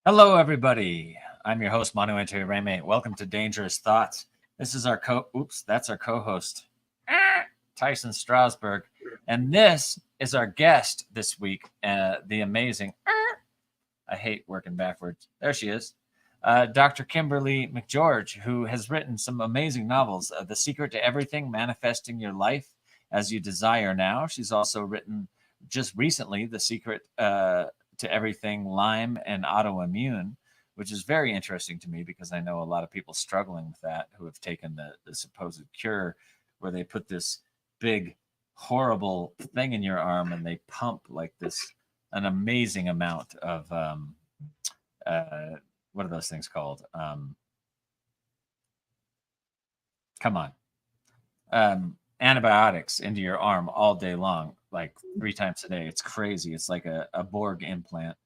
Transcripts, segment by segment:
Hello, everybody. I'm your host, Manu Reme. Welcome to Dangerous Thoughts. This is our that's our co-host, Tyson Strasberg. And this is our guest this week, the amazing, I hate working backwards. There she is. Dr. Kimberly McGeorge, who has written some amazing novels, The Secret to Everything, Manifesting Your Life as You Desire Now. She's also written just recently The Secret to Everything, Lyme and AutoImmune, which is very interesting to me because I know a lot of people struggling with that who have taken the supposed cure where they put this big, horrible thing in your arm and they pump like an amazing amount of, what are those things called? Come on. Antibiotics into your arm all day long, like 3 times a day. It's crazy. It's like a Borg implant.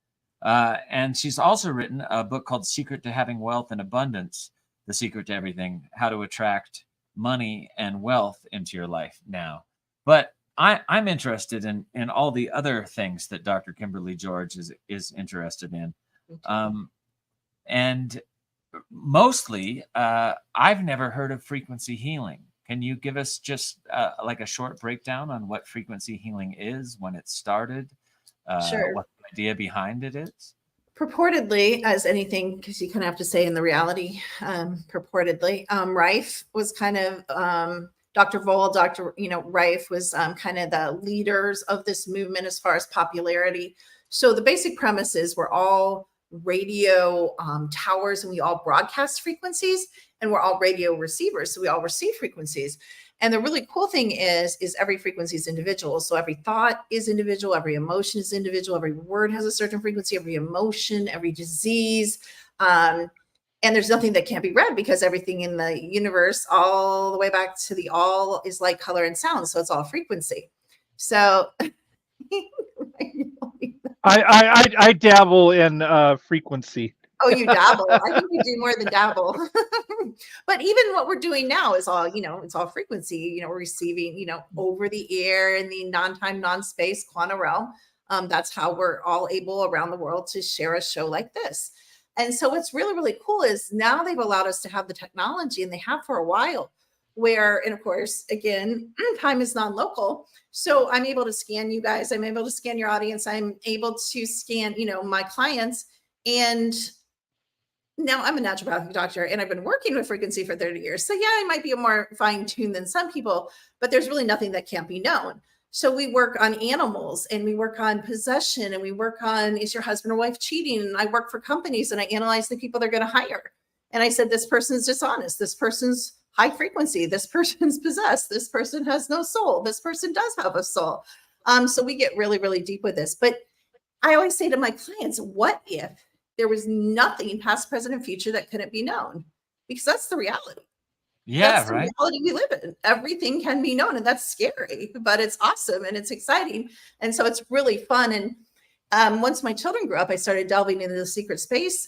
And she's also written a book called Secret to Having Wealth and Abundance, The Secret to Everything, How to Attract Money and Wealth into Your Life now. But I'm interested in all the other things that Dr. Kimberly George is interested in. And mostly, I've never heard of frequency healing. Can you give us just like a short breakdown on what frequency healing is, when it started, Sure. what the idea behind it is? Purportedly, as anything, because you kind of have to say in the reality, purportedly, Rife was kind of, Dr. Vole, Rife was kind of the leaders of this movement as far as popularity. So the basic premise is we're all radio towers and we all broadcast frequencies, and we're all radio receivers. So we all receive frequencies. And the really cool thing is every frequency is individual. So every thought is individual, every emotion is individual, every word has a certain frequency, every emotion, every disease. And there's nothing that can't be read because everything in the universe, all the way back to the all, is light, color, and sound. So it's all frequency. So I dabble in frequency. Oh, you dabble. I think you do more than dabble. But even what we're doing now is all, it's all frequency, we're receiving, over the air in the non-time, non-space quantum realm. That's how we're all able around the world to share a show like this. And so what's really, really cool is now they've allowed us to have the technology, and they have for a while, where, and of course, again, time is non-local. So I'm able to scan you guys. I'm able to scan your audience. I'm able to scan, my clients. And now I'm a naturopathic doctor and I've been working with frequency for 30 years. So yeah, I might be more fine-tuned than some people, but there's really nothing that can't be known. So we work on animals, and we work on possession, and we work on, is your husband or wife cheating? And I work for companies and I analyze the people they're going to hire. And I said, this person's dishonest. This person's high frequency. This person's possessed. This person has no soul. This person does have a soul. So we get really, really deep with this. But I always say to my clients, what if there was nothing past, present, and future that couldn't be known? Because that's the reality. Yeah, that's right. The reality we live in. Everything can be known, and that's scary, but it's awesome and it's exciting. And so it's really fun. And once my children grew up, I started delving into the secret space,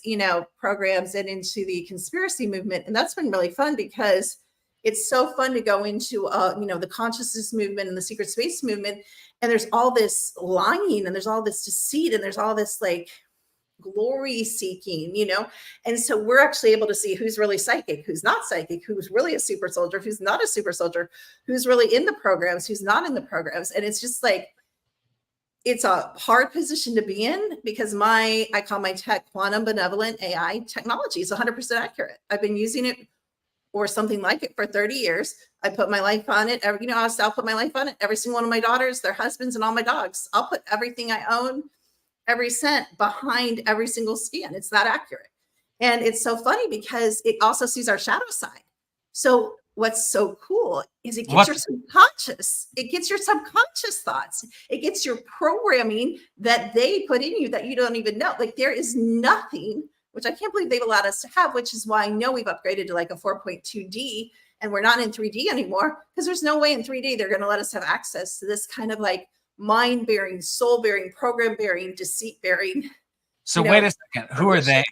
programs and into the conspiracy movement. And that's been really fun because it's so fun to go into, the consciousness movement and the secret space movement. And there's all this lying, and there's all this deceit, and there's all this like glory seeking, and so we're actually able to see who's really psychic, who's not psychic, who's really a super soldier, who's not a super soldier, who's really in the programs, who's not in the programs. And it's just like, it's a hard position to be in because I call my tech quantum benevolent AI technology is 100% accurate. I've been using it or something like it for 30 years. I put my life on it. I'll put my life on it. Every single one of my daughters, their husbands, and all my dogs. I'll put everything I own, every cent behind every single scan. It's that accurate. And it's so funny because it also sees our shadow side. So what's so cool is it gets your subconscious. It gets your subconscious thoughts. It gets your programming that they put in you that you don't even know. Like, there is nothing, which I can't believe they've allowed us to have, which is why I know we've upgraded to like a 4.2D, and we're not in 3D anymore, because there's no way in 3D they're going to let us have access to this kind of like mind-bearing, soul-bearing, program-bearing, deceit-bearing. So wait a second. Who are they?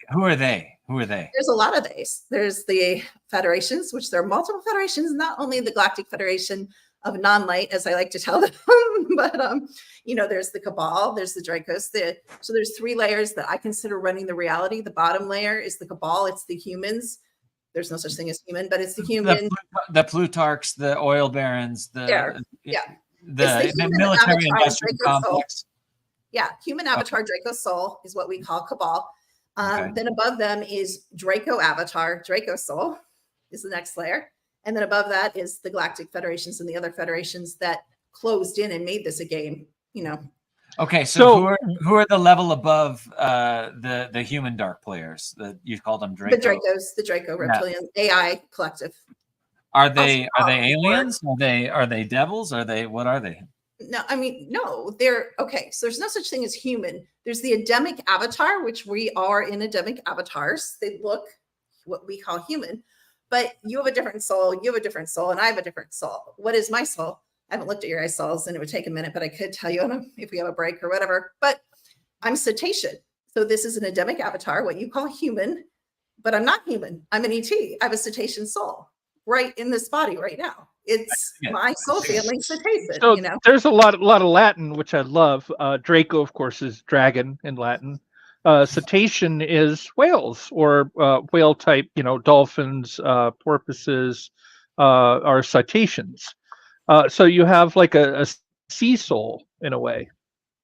There's a lot of these. There's the federations, which there are multiple federations, not only the Galactic Federation of Non-Light, as I like to tell them, but there's the cabal, there's the Dracos. So there's 3 layers that I consider running the reality. The bottom layer is the cabal. It's the humans. There's no such thing as human, but it's the humans. The Plutarchs, the oil barons, the human military avatar industrial Draco soul. complex. Yeah, human avatar Draco soul is what we call cabal. Okay. Then above them is Draco avatar, Draco soul is the next layer. And then above that is the galactic federations and the other federations that closed in and made this a game, Okay, so who are the level above the human dark players? You called them Draco. The Draco reptilian AI collective. Are they aliens? Are they devils? What are they? No, no, they're okay. So there's no such thing as human. There's the Adamic avatar, which we are in Adamic avatars. They look what we call human, but you have a different soul. You have a different soul, and I have a different soul. What is my soul? I haven't looked at your guys' souls, and it would take a minute, but I could tell you if we have a break or whatever. But I'm cetacean. So this is an Adamic avatar, what you call human, but I'm not human. I'm an ET. I have a cetacean soul right in this body right now. It's my soul family cetacean. So there's a lot of Latin, which I love. Draco, of course, is dragon in Latin. Cetacean is whales or whale type. Dolphins, porpoises are cetaceans. So you have like a sea soul in a way.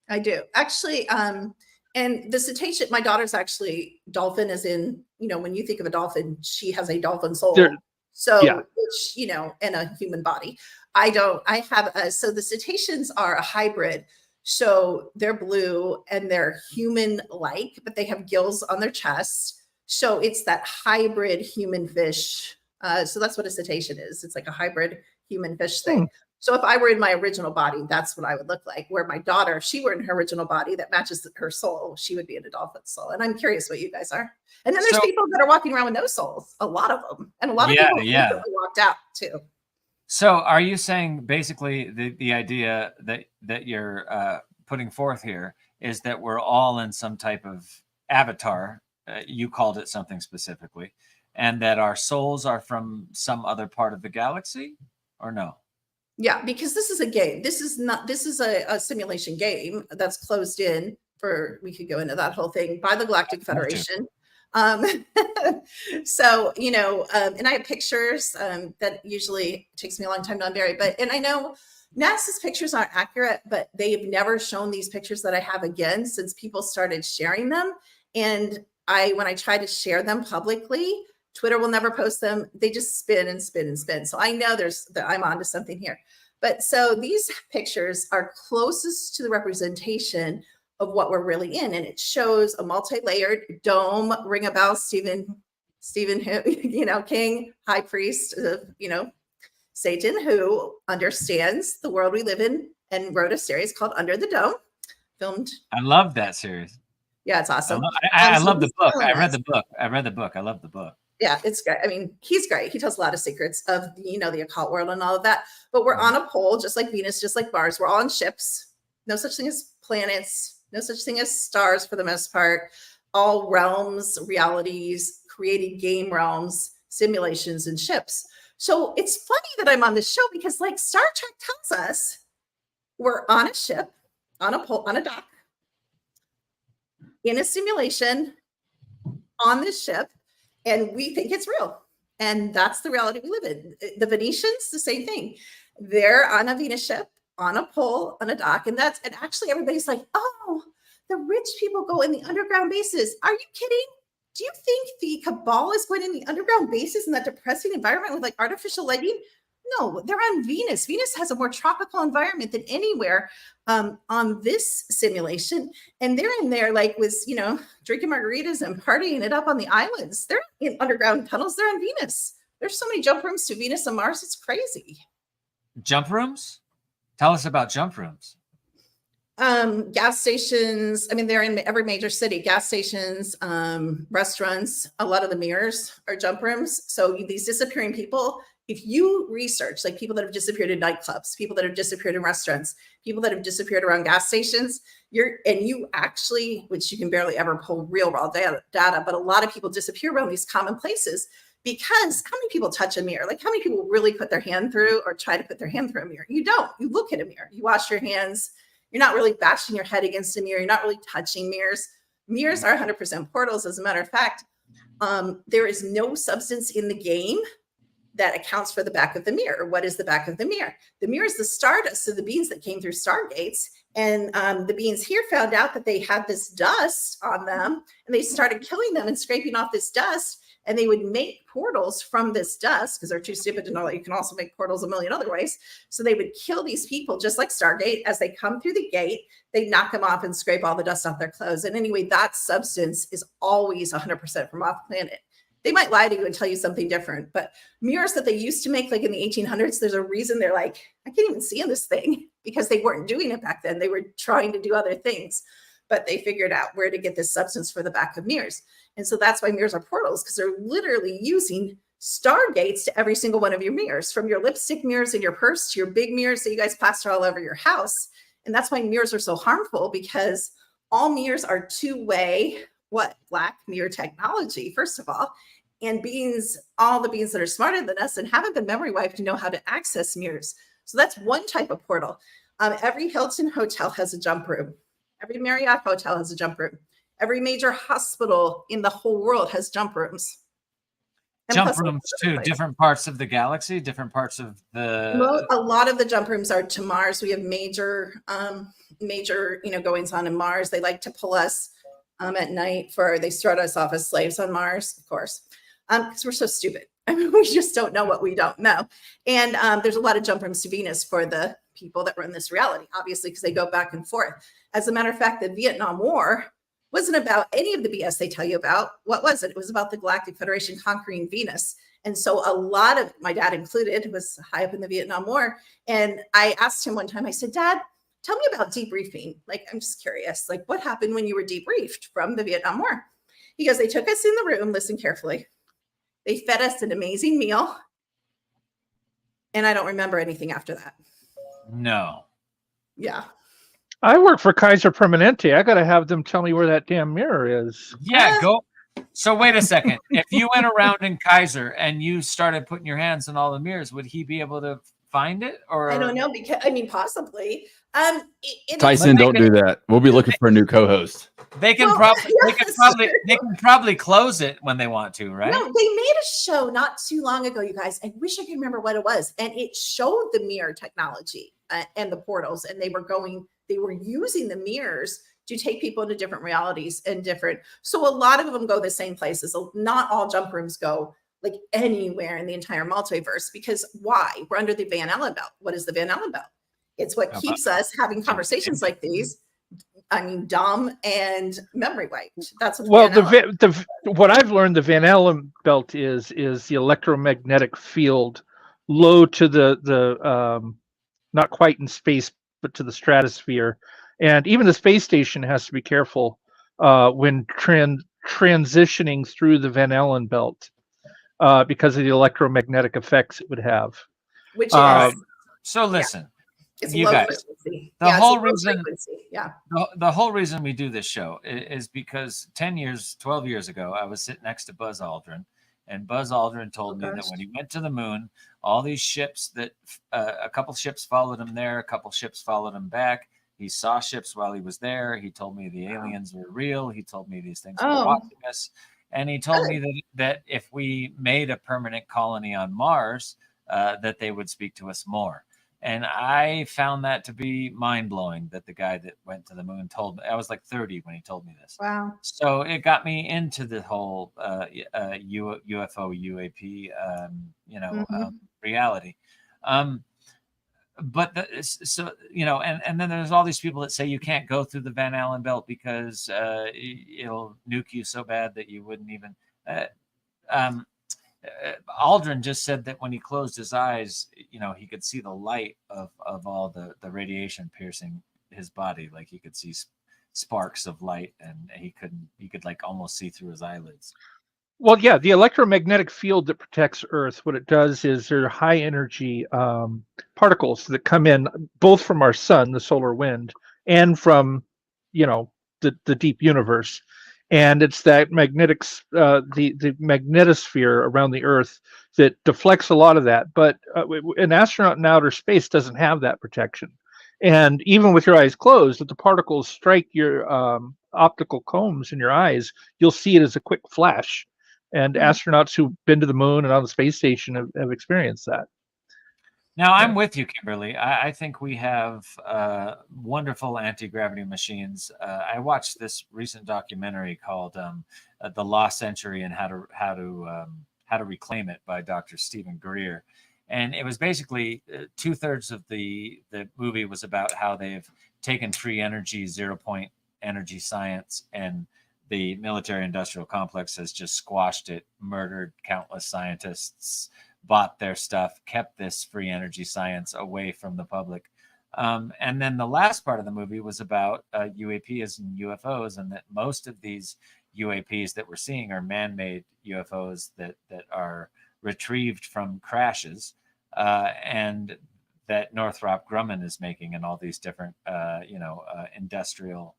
I do actually. And the cetacean, my daughter's actually dolphin, as in when you think of a dolphin, she has a dolphin soul. Which, in a human body. So the cetaceans are a hybrid. So they're blue and they're human-like, but they have gills on their chest. So it's that hybrid human fish. So that's what a cetacean is. It's like a hybrid human fish thing. So if I were in my original body, that's what I would look like. Where my daughter, if she were in her original body that matches her soul, she would be in a dolphin soul. And I'm curious what you guys are. And then there's people that are walking around with no souls, a lot of them. And a lot of people recently walked out too. So are you saying basically the idea that you're putting forth here is that we're all in some type of avatar, you called it something specifically, and that our souls are from some other part of the galaxy, or no? Yeah, because this is a game. This is a simulation game that's closed in we could go into that whole thing by the Galactic Federation. So, and I have pictures that usually takes me a long time to unbury, and I know NASA's pictures aren't accurate, but they've never shown these pictures that I have again since people started sharing them. And when I try to share them publicly, Twitter will never post them. They just spin and spin and spin. So I know I'm onto something here. But so these pictures are closest to the representation of what we're really in. And it shows a multi-layered dome, ring a bell, Stephen, King, high priest of, Satan, who understands the world we live in and wrote a series called Under the Dome, filmed. I love that series. Yeah, it's awesome. I love the book. I read the book. I love the book. Yeah, it's great. He's great. He tells a lot of secrets of, the occult world and all of that. But we're on a pole, just like Venus, just like Mars. We're all on ships. No such thing as planets. No such thing as stars for the most part. All realms, realities, created game realms, simulations, and ships. So it's funny that I'm on this show because, like Star Trek tells us, we're on a ship, on a pole, on a dock, in a simulation, on this ship. And we think it's real. And that's the reality we live in. The Venetians, the same thing. They're on a Venus ship, on a pole, on a dock. And actually everybody's like, oh, the rich people go in the underground bases. Are you kidding? Do you think the cabal is going in the underground bases in that depressing environment with like artificial lighting? No, they're on Venus. Venus has a more tropical environment than anywhere on this simulation. And they're in there like with, drinking margaritas and partying it up on the islands. They're in underground tunnels. They're on Venus. There's so many jump rooms to Venus and Mars. It's crazy. Jump rooms? Tell us about jump rooms. Gas stations. They're in every major city. Gas stations, restaurants. A lot of the mirrors are jump rooms. So these disappearing people, if you research like people that have disappeared in nightclubs, people that have disappeared in restaurants, people that have disappeared around gas stations, you actually, which you can barely ever pull real raw data, but a lot of people disappear around these common places Because how many people touch a mirror? Like how many people really put their hand through or try to put their hand through a mirror? You don't. You look at a mirror. You wash your hands. You're not really bashing your head against a mirror. You're not really touching mirrors. Mirrors are 100% portals. As a matter of fact, there is no substance in the game that accounts for the back of the mirror. What is the back of the mirror? The mirror is the stardust of the beings that came through stargates. And the beings here found out that they had this dust on them, and they started killing them and scraping off this dust. And they would make portals from this dust because they're too stupid to know that you can also make portals a million other ways. So they would kill these people just like Stargate. As they come through the gate, they knock them off and scrape all the dust off their clothes. And anyway, that substance is always 100% from off planet. They might lie to you and tell you something different, but mirrors that they used to make like in the 1800s, there's a reason they're like, I can't even see in this thing, because they weren't doing it back then. They were trying to do other things, but they figured out where to get this substance for the back of mirrors. And so that's why mirrors are portals, because they're literally using stargates to every single one of your mirrors, from your lipstick mirrors in your purse to your big mirrors that you guys plaster all over your house. And that's why mirrors are so harmful, because all mirrors are two-way, black mirror technology, first of all. And all the beings that are smarter than us and haven't been memory wiped know how to access mirrors. So that's one type of portal. Every Hilton hotel has a jump room. Every Marriott hotel has a jump room. Every major hospital in the whole world has jump rooms. And jump rooms to different parts of the galaxy, different parts of the. A lot of the jump rooms are to Mars. We have major, goings on in Mars. They like to pull us at night they start us off as slaves on Mars, of course, because we're so stupid. I mean, we just don't know what we don't know. And there's a lot of jump rooms to Venus for the people that run this reality, obviously, because they go back and forth. As a matter of fact, the Vietnam War wasn't about any of the BS they tell you about. What was it? It was about the Galactic Federation conquering Venus. And so a lot of, my dad included, was high up in the Vietnam War. And I asked him one time, I said, Dad, tell me about debriefing. Like, I'm just curious, like what happened when you were debriefed from the Vietnam War? He goes, they took us in the room, listen carefully. They fed us an amazing meal. And I don't remember anything after that. No. Yeah. I work for Kaiser Permanente. I got to have them tell me where that damn mirror is. Yeah, go. So wait a second. If you went around in Kaiser and you started putting your hands in all the mirrors, would he be able to find it? Or I don't know, because possibly. Tyson, don't do that. We'll be looking for a new co-host. They can probably close it when they want to, right? No, they made a show not too long ago, you guys. I wish I could remember what it was, and it showed the mirror technology and the portals, and they were using the mirrors to take people into different realities and different. So a lot of them go the same places. Not all jump rooms go like anywhere in the entire multiverse, because why? We're under the Van Allen belt. What is the Van Allen belt? It's what keeps us having conversations like these. I mean, dumb and memory wiped. That's what. Well, what I've learned, the Van Allen belt is the electromagnetic field low to the not quite in space, but to the stratosphere, and even the space station has to be careful when transitioning through the Van Allen belt because of the electromagnetic effects it would have. Which is so. Listen. Yeah. It's you low guys, frequency. the whole reason, yeah, the whole reason we do this show is because 12 years ago, I was sitting next to Buzz Aldrin, and Buzz Aldrin told me that when he went to the moon, all these ships that a couple ships followed him there, a couple ships followed him back. He saw ships while he was there. He told me the aliens were real. He told me these things were watching us, and he told me that if we made a permanent colony on Mars, that they would speak to us more. And I found that to be mind-blowing that the guy that went to the moon told me. I was like 30 when he told me this. Wow. So it got me into the whole UFO, UAP, reality. But and then there's all these people that say you can't go through the Van Allen belt because it'll nuke you so bad that you wouldn't even... Aldrin just said that when he closed his eyes, he could see the light of all the radiation piercing his body. Like he could see sparks of light, and he could like almost see through his eyelids. Well, yeah, the electromagnetic field that protects Earth, what it does is there are high energy particles that come in both from our sun, the solar wind, and from, the deep universe. And it's that the magnetosphere around the Earth that deflects a lot of that. But an astronaut in outer space doesn't have that protection. And even with your eyes closed, if the particles strike your optical combs in your eyes, you'll see it as a quick flash. And astronauts who've been to the moon and on the space station have experienced that. Now, I'm with you, Kimberly. I think we have wonderful anti-gravity machines. I watched this recent documentary called "The Lost Century" and how to reclaim it by Dr. Stephen Greer, and it was basically 2/3 of the movie was about how they've taken free energy, 0-point energy science, and the military-industrial complex has just squashed it, murdered countless scientists, bought their stuff, kept this free energy science away from the public. And then the last part of the movie was about UAPs and UFOs, and that most of these UAPs that we're seeing are man-made UFOs that are retrieved from crashes, and that Northrop Grumman is making in all these different, industrial,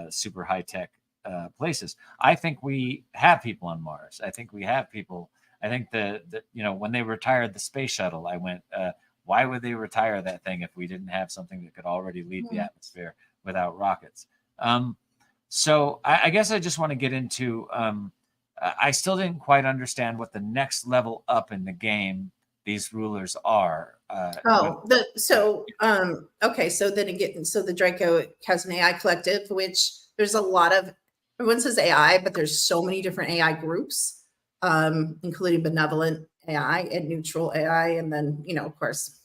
super high-tech places. I think we have people on Mars. I think we have people. I think when they retired the space shuttle, I went, why would they retire that thing if we didn't have something that could already leave the atmosphere without rockets? So I guess I just want to get into, I still didn't quite understand what the next level up in the game these rulers are. So then again, so the Draco has an AI collective, which there's a lot of, everyone says AI, but there's so many different AI groups. Including benevolent AI and neutral AI. And then, of course,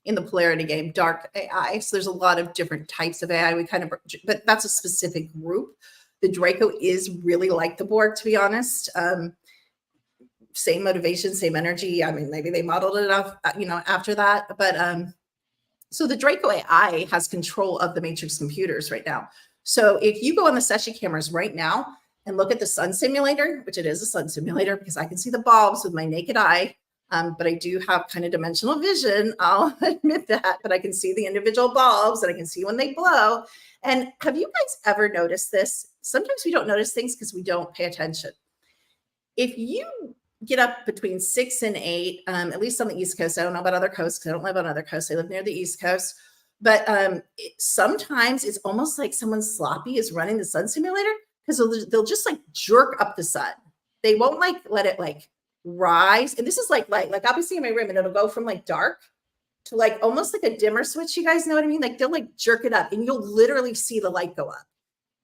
in the polarity game, dark AI. So there's a lot of different types of AI. But that's a specific group. The Draco is really like the Borg, to be honest. Same motivation, same energy. I mean, maybe they modeled it off, after that. But so the Draco AI has control of the matrix computers right now. So if you go on the Seshi cameras right now, and look at the sun simulator, which it is a sun simulator because I can see the bulbs with my naked eye, but I do have kind of dimensional vision. I'll admit that, but I can see the individual bulbs and I can see when they blow. And have you guys ever noticed this? Sometimes we don't notice things because we don't pay attention. If you get up between 6 and 8, at least on the East Coast, I don't know about other coasts because I don't live on other coasts. I live near the East Coast. But sometimes it's almost like someone sloppy is running the sun simulator, because they'll just like jerk up the sun. They won't let it rise. And this is like I'll be seeing my room and it'll go from dark to almost like a dimmer switch. You guys know what I mean? They'll jerk it up and you'll literally see the light go up.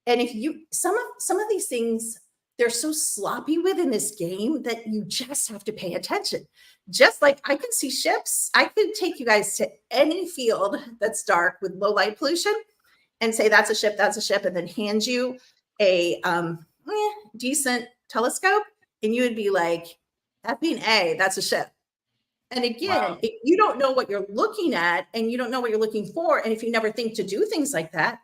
And if you, some of these things, they're so sloppy within this game that you just have to pay attention. Just like I can see ships. I could take you guys to any field that's dark with low light pollution and say, that's a ship, and then hand you a decent telescope, and you would be like, that being that's a ship. And again, if you don't know what you're looking at and you don't know what you're looking for, and if you never think to do things like that,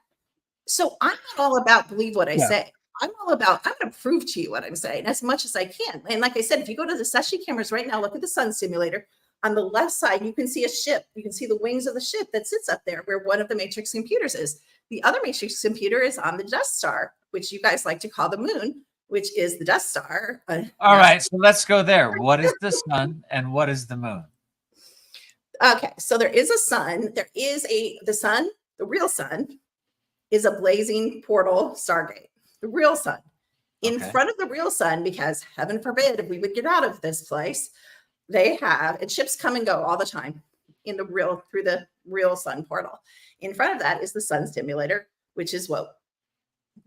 so I'm not all about believe what I say. I'm going to prove to you what I'm saying as much as I can. And like I said, if you go to the Seshi cameras right now, look at the sun simulator. On the left side, you can see a ship. You can see the wings of the ship that sits up there where one of the matrix computers is. The other matrix computer is on the Death Star, which you guys like to call the moon, which is the Death Star. All right, so let's go there. What is the sun and what is the moon? Okay, so there is a sun. The sun, the real sun, is a blazing portal stargate. The real sun. In front of the real sun, because heaven forbid if we would get out of this place, they have, and ships come and go all the time through the real sun portal. In front of that is the sun simulator, which is what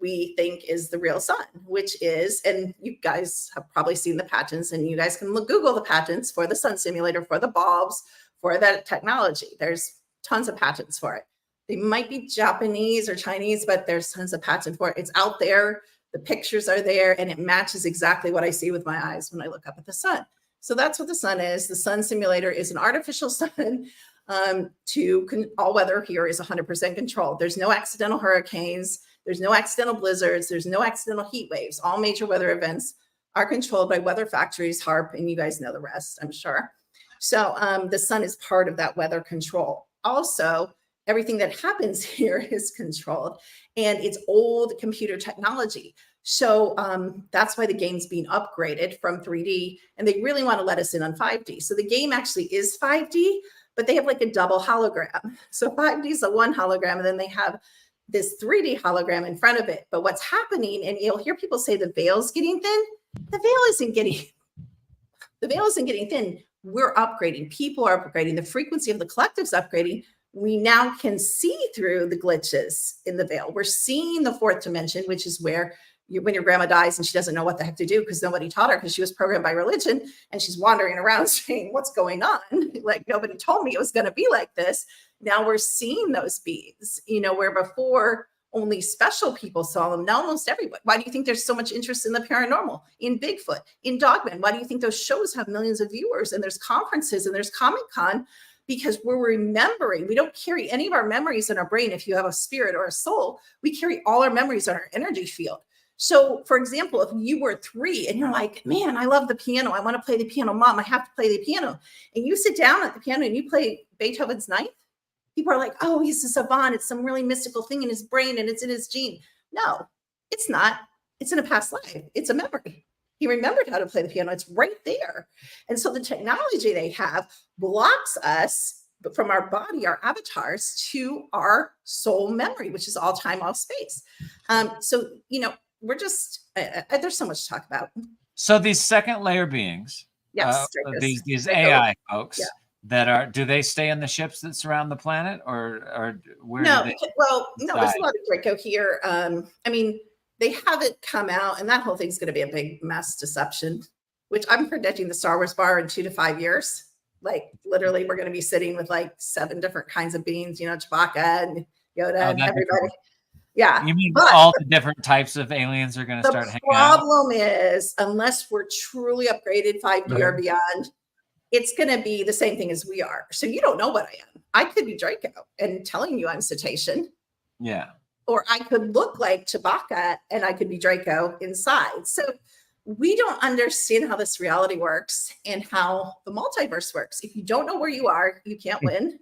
we think is the real sun, which is, and you guys have probably seen the patents, and you guys can Google the patents for the sun simulator, for the bulbs, for that technology. There's tons of patents for it. They might be Japanese or Chinese, but there's tons of patents for it. It's out there. The pictures are there, and it matches exactly what I see with my eyes when I look up at the sun. So that's what the sun is. The sun simulator is an artificial sun. All weather here is 100% controlled. There's no accidental hurricanes. There's no accidental blizzards. There's no accidental heat waves. All major weather events are controlled by weather factories, HARP, and you guys know the rest, I'm sure. So the sun is part of that weather control. Also, everything that happens here is controlled, and it's old computer technology. So that's why the game's being upgraded from 3D, and they really want to let us in on 5D. So the game actually is 5D, but they have like a double hologram. So 5D is a one hologram, and then they have this 3D hologram in front of it. But what's happening, and you'll hear people say the veil's getting thin. The veil isn't getting thin. We're upgrading. People are upgrading. The frequency of the collective's upgrading. We now can see through the glitches in the veil. We're seeing the fourth dimension, which is where when your grandma dies and she doesn't know what the heck to do because nobody taught her, because she was programmed by religion, and she's wandering around saying, what's going on? Like, nobody told me it was going to be like this. Now we're seeing those beings, where before only special people saw them. Now almost everybody. Why do you think there's so much interest in the paranormal, in Bigfoot, in Dogman? Why do you think those shows have millions of viewers, and there's conferences and there's Comic-Con? Because we're remembering. We don't carry any of our memories in our brain. If you have a spirit or a soul, we carry all our memories on our energy field. So, for example, if you were 3 and you're like, man, I love the piano. I want to play the piano. Mom, I have to play the piano. And you sit down at the piano and you play Beethoven's Ninth. People are like, oh, he's a savant. It's some really mystical thing in his brain and it's in his gene. No, it's not. It's in a past life. It's a memory. He remembered how to play the piano. It's right there. And so the technology they have blocks us from our body, our avatars, to our soul memory, which is all time, all space. So, we're just, there's so much to talk about. So these second layer beings, yes, these AI folks do they stay in the ships that surround the planet, or where? No, there's a lot of Draco here. They haven't come out, and that whole thing's going to be a big mass deception, which I'm predicting the Star Wars bar in 2 to 5 years. Like, literally, we're going to be sitting with like 7 different kinds of beings, Chewbacca and Yoda and everybody. Cool. Yeah. You mean all the different types of aliens are going to start hanging out? The problem is, unless we're truly upgraded 5D or beyond, it's going to be the same thing as we are. So you don't know what I am. I could be Draco and telling you I'm cetacean. Yeah. Or I could look like Chewbacca and I could be Draco inside. So we don't understand how this reality works and how the multiverse works. If you don't know where you are, you can't win.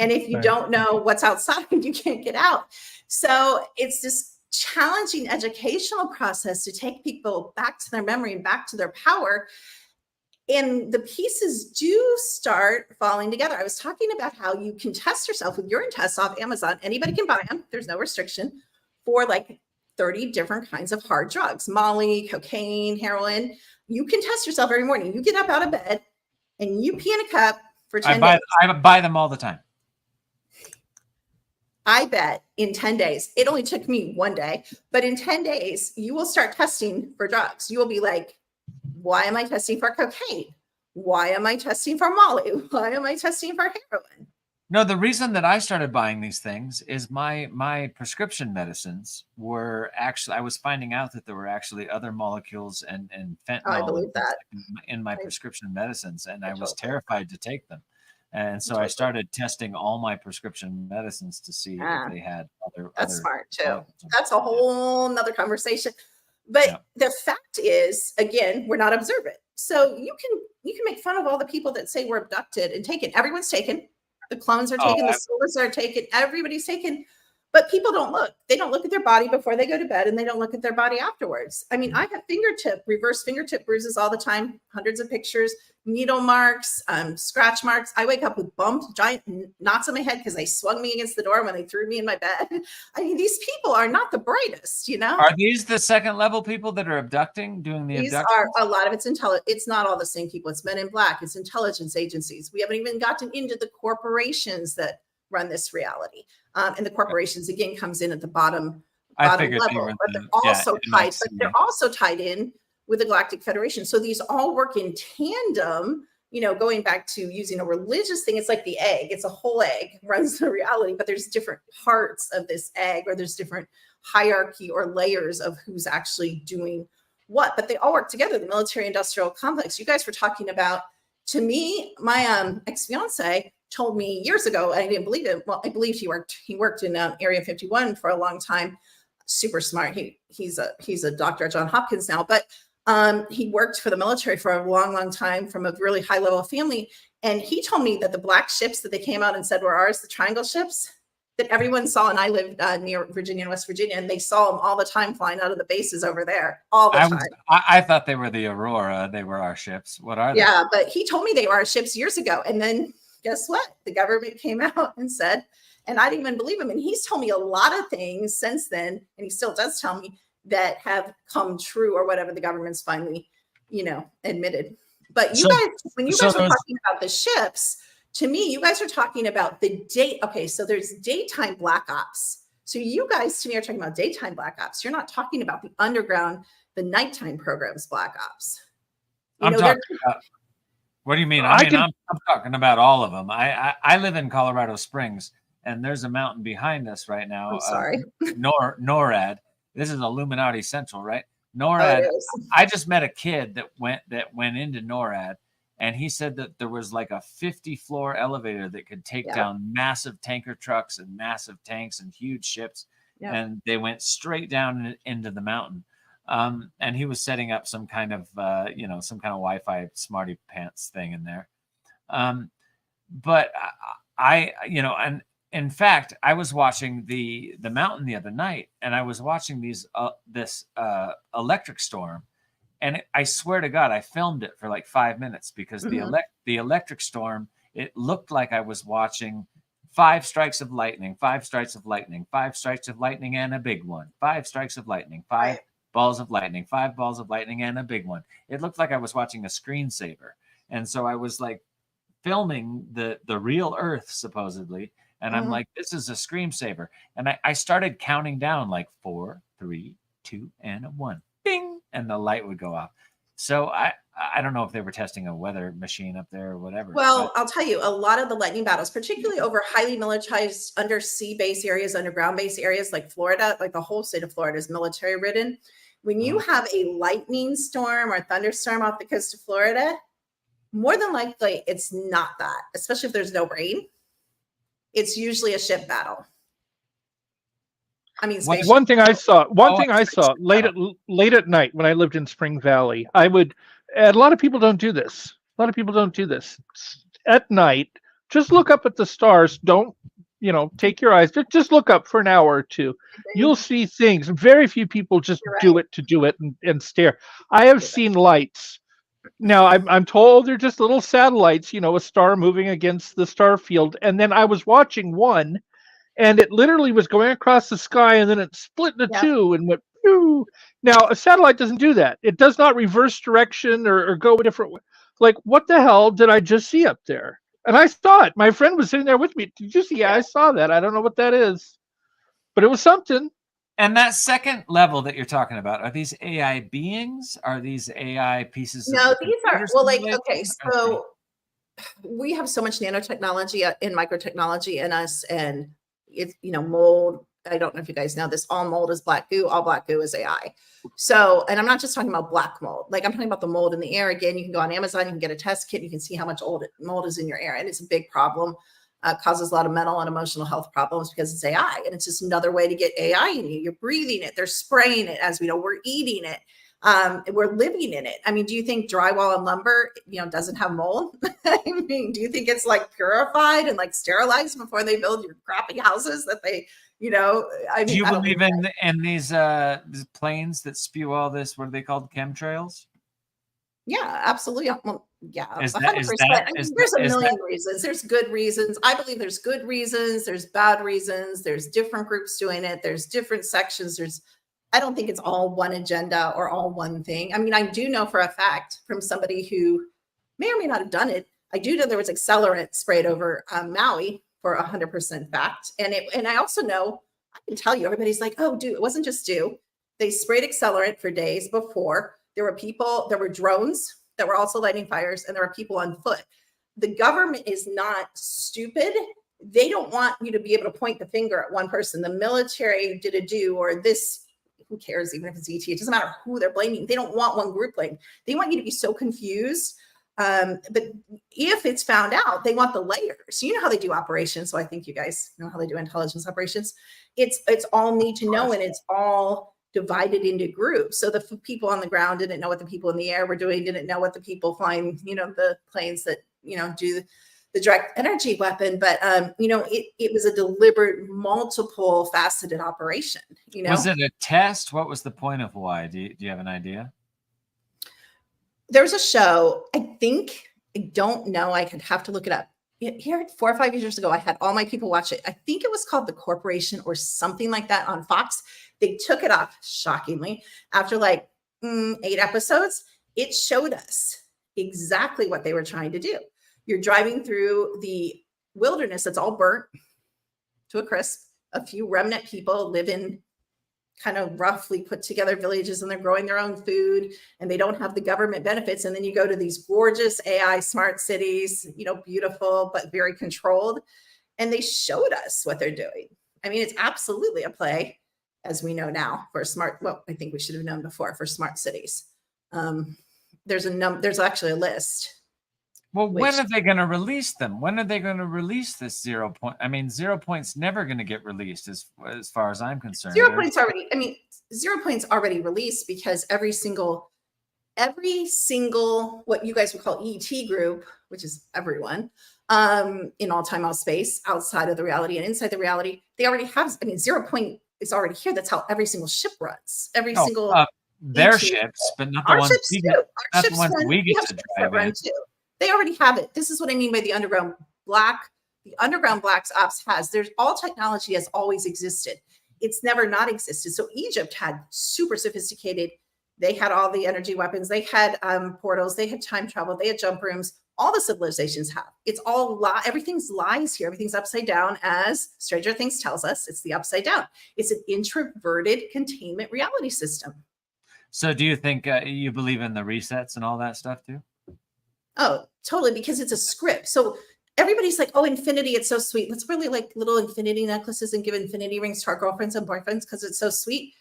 And if you don't know what's outside, you can't get out. So it's this challenging educational process to take people back to their memory and back to their power. And the pieces do start falling together. I was talking about how you can test yourself with urine tests off Amazon. Anybody can buy them. There's no restriction, for like 30 different kinds of hard drugs, Molly, cocaine, heroin. You can test yourself every morning. You get up out of bed and you pee in a cup for 10 days. I buy them all the time. I bet in 10 days, it only took me 1 day, but in 10 days, you will start testing for drugs. You will be like, why am I testing for cocaine? Why am I testing for Molly? Why am I testing for heroin? No, the reason that I started buying these things is my prescription medicines were actually, I was finding out that there were actually other molecules and fentanyl I believe that. in my prescription medicines, and I was terrified to take them. And so I started testing all my prescription medicines to see if they had other. That's smart too. That's a whole nother conversation. But the fact is, again, we're not observant. So you can make fun of all the people that say we're abducted and taken. Everyone's taken. The clones are taken. The souls are taken. Everybody's taken. But people don't look. They don't look at their body before they go to bed, and they don't look at their body afterwards. I mean, I have reverse fingertip bruises all the time, hundreds of pictures, needle marks, scratch marks. I wake up with bumps, giant knots on my head because they swung me against the door when they threw me in my bed. I mean, these people are not the brightest, Are these the second level people that are abducting, doing the abduction? These are, a lot of it's intelligence. It's not all the same people. It's men in black. It's intelligence agencies. We haven't even gotten into the corporations that run this reality. And the corporations, again, comes in at the bottom level, but they're also tied in with the Galactic Federation. So these all work in tandem, going back to using a religious thing. It's like the egg. It's a whole egg runs the reality, but there's different parts of this egg, or there's different hierarchy or layers of who's actually doing what, but they all work together. The military industrial complex you guys were talking about, to me, my ex-fiance told me years ago, I didn't believe it. Well, I believed he worked in Area 51 for a long time. Super smart. He's a doctor at Johns Hopkins now, but he worked for the military for a long, long time from a really high level family. And he told me that the black ships that they came out and said were ours, the triangle ships, that everyone saw. And I lived near Virginia and West Virginia, and they saw them all the time flying out of the bases over there all the time. I thought they were the Aurora. They were our ships. What are they? Yeah, but he told me they were our ships years ago. And then guess what? The government came out and said, and I didn't even believe him. And he's told me a lot of things since then, and he still does tell me, that have come true, or whatever the government's finally, admitted. But you guys, when you guys were talking about the ships, to me, you guys are talking about the day. Okay, so there's daytime black ops. So you guys, to me, are talking about daytime black ops. You're not talking about the underground, the nighttime programs black ops. I'm talking about. What do you mean? I'm talking about all of them. I live in Colorado Springs, and there's a mountain behind us right now. I'm sorry. NORAD. This is Illuminati Central, right? NORAD. I just met a kid that went into NORAD, and he said that there was like a 50-floor elevator that could take down massive tanker trucks and massive tanks and huge ships, and they went straight down into the mountain. And he was setting up some kind of Wi-Fi smarty pants thing in there. But and in fact, I was watching the mountain the other night, and I was watching this electric storm, and I swear to God, I filmed it for like 5 minutes because the electric storm, it looked like I was watching 5 strikes of lightning, 5 strikes of lightning, 5 strikes of lightning, and a big one, 5 strikes of lightning, 5 balls of lightning, 5 balls of lightning, and a big one. It looked like I was watching a screensaver. And so I was like filming the real Earth, supposedly. And I'm like, this is a screensaver. And I started counting down like 4, 3, 2, and a 1. Bing! And the light would go off. So I don't know if they were testing a weather machine up there or whatever. Well, I'll tell you, a lot of the lightning battles, particularly over highly militarized undersea base areas, underground base areas like Florida, like the whole state of Florida is military ridden. When you have a lightning storm or thunderstorm off the coast of Florida, more than likely it's not that, especially if there's no rain. It's usually a ship battle. I mean, one thing I saw late at night when I lived in Spring Valley, and a lot of people don't do this. At night, just look up at the stars. Don't, take your eyes. Just look up for an hour or two. You'll see things. Very few people just do it and stare. I have seen lights. Now, I'm told they're just little satellites, a star moving against the star field. And then I was watching one, and it literally was going across the sky, and then it split into two and went, phew. Now, a satellite doesn't do that. It does not reverse direction or go a different way. Like, what the hell did I just see up there? And I saw it. My friend was sitting there with me. Did you see? Yeah, I saw that. I don't know what that is, but it was something. And that second level that you're talking about, are these AI beings? Are these AI pieces? No, these are, so we have so much nanotechnology and microtechnology in us, and it's, mold. I don't know if you guys know this, all mold is black goo, all black goo is AI. So, and I'm not just talking about black mold, like I'm talking about the mold in the air. Again, you can go on Amazon, you can get a test kit, you can see how much mold is in your air, and it's a big problem. Causes a lot of mental and emotional health problems because it's AI, and it's just another way to get AI in you. You're breathing it, they're spraying it, as we know, we're eating it, we're living in it. I mean, do you think drywall and lumber, doesn't have mold? I mean, do you think it's like purified and like sterilized before they build your crappy houses that they, I mean, do you believe in these planes that spew all this? What are they called? Chemtrails? Yeah, absolutely. Well, yeah, 100%. There's a million reasons. There's good reasons. I believe there's good reasons. There's bad reasons. There's different groups doing it. There's different sections. I don't think it's all one agenda or all one thing. I mean, I do know for a fact from somebody who may or may not have done it. I do know there was accelerant sprayed over Maui for 100% fact. And I also know, I can tell you, everybody's like, oh, dude, it wasn't just dew. They sprayed accelerant for days before. There were drones that were also lighting fires, and there were people on foot. The government is not stupid. They don't want you to be able to point the finger at one person. The military did a do, or this, who cares, even if it's ET, it doesn't matter who they're blaming. They don't want one group blamed. They want you to be so confused. But if it's found out, they want the layers. You know how they do operations. So I think you guys know how they do intelligence operations. It's all need to know, and it's all divided into groups. So the people on the ground didn't know what the people in the air were doing, didn't know what the people flying, the planes that, do the direct energy weapon, but it was a deliberate, multiple faceted operation. Was it a test? What was the point of why? Do you have an idea? There was a show, I don't know, I could have to look it up. Here 4 or 5 years ago, I had all my people watch it. I think it was called The Corporation or something like that on Fox. They took it off, shockingly, after like 8 episodes. It showed us exactly what they were trying to do. You're driving through the wilderness that's all burnt to a crisp. A few remnant people live in kind of roughly put together villages, and they're growing their own food, and they don't have the government benefits. And then you go to these gorgeous AI smart cities, beautiful, but very controlled. And they showed us what they're doing. I mean, it's absolutely a play, as we know now, for smart. Well, I think we should have known before, for smart cities. There's actually a list. Well, when are they going to release them? When are they going to release this 0 point? I mean, 0 point's never going to get released as far as I'm concerned. 0 point's already, 0 point's already released, because every single, what you guys would call ET group, which is everyone, in all time, all space, outside of the reality and inside the reality, they already have, 0 point is already here. That's how every single ship runs. Their ships, but not the ones we get, not the ones we get to drive in. They already have it. This is what I mean by the underground black. The underground black ops there's all technology has always existed. It's never not existed. So Egypt had super sophisticated. They had all the energy weapons. They had portals. They had time travel. They had jump rooms. All the civilizations have. It's all everything's lies here. Everything's upside down, as Stranger Things tells us. It's the upside down. It's an introverted containment reality system. So do you think you believe in the resets and all that stuff too? Oh, totally, because it's a script. So everybody's like, oh, infinity, it's so sweet. Let's really like little infinity necklaces and give infinity rings to our girlfriends and boyfriends because it's so sweet.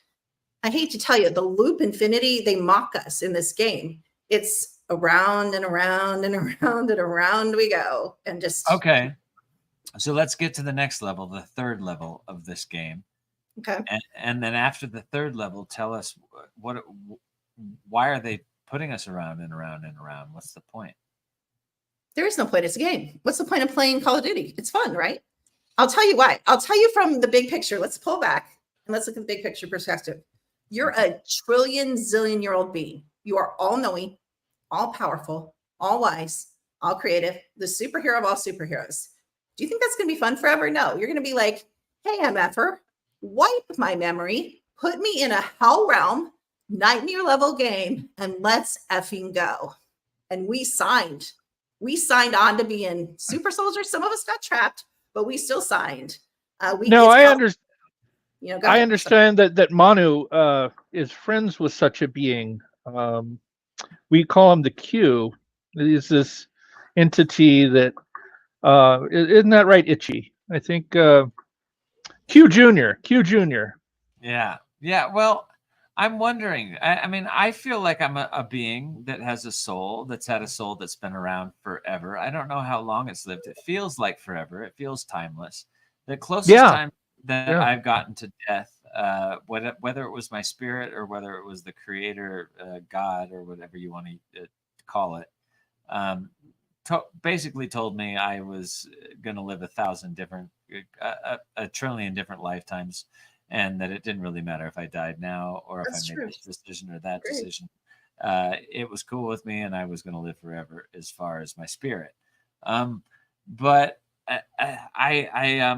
I hate to tell you, the loop infinity, they mock us in this game. It's around and around and around and around we go. And just okay. So let's get to the next level, the third level of this game. Okay. And then after the third level, tell us why are they putting us around and around and around? What's the point? There is no point. It's a game. What's the point of playing Call of Duty? It's fun, right? I'll tell you why. I'll tell you from the big picture. Let's pull back and let's look at the big picture perspective. You're a trillion zillion-year-old being. You are all knowing, all powerful, all wise, all creative, the superhero of all superheroes. Do you think that's going to be fun forever? No. You're going to be like, hey, MFer, wipe my memory, put me in a hell realm, nightmare level game, and let's effing go. And we signed on to be in super soldiers. Some of us got trapped, but we still signed. I understand. I understand that Manu is friends with such a being. We call him the Q. He's this entity that isn't that right, Itchy? I think Q Junior. Yeah. Well, I'm wondering, I feel like I'm a being that has a soul, that's had a soul that's been around forever. I don't know how long it's lived. It feels like forever. It feels timeless. The closest time that I've gotten to death, whether it was my spirit or whether it was the creator, God, or whatever you want to call it, basically told me I was going to live a trillion different lifetimes. And that it didn't really matter if I died now or if I made this decision or that decision. It was cool with me, and I was going to live forever as far as my spirit. But I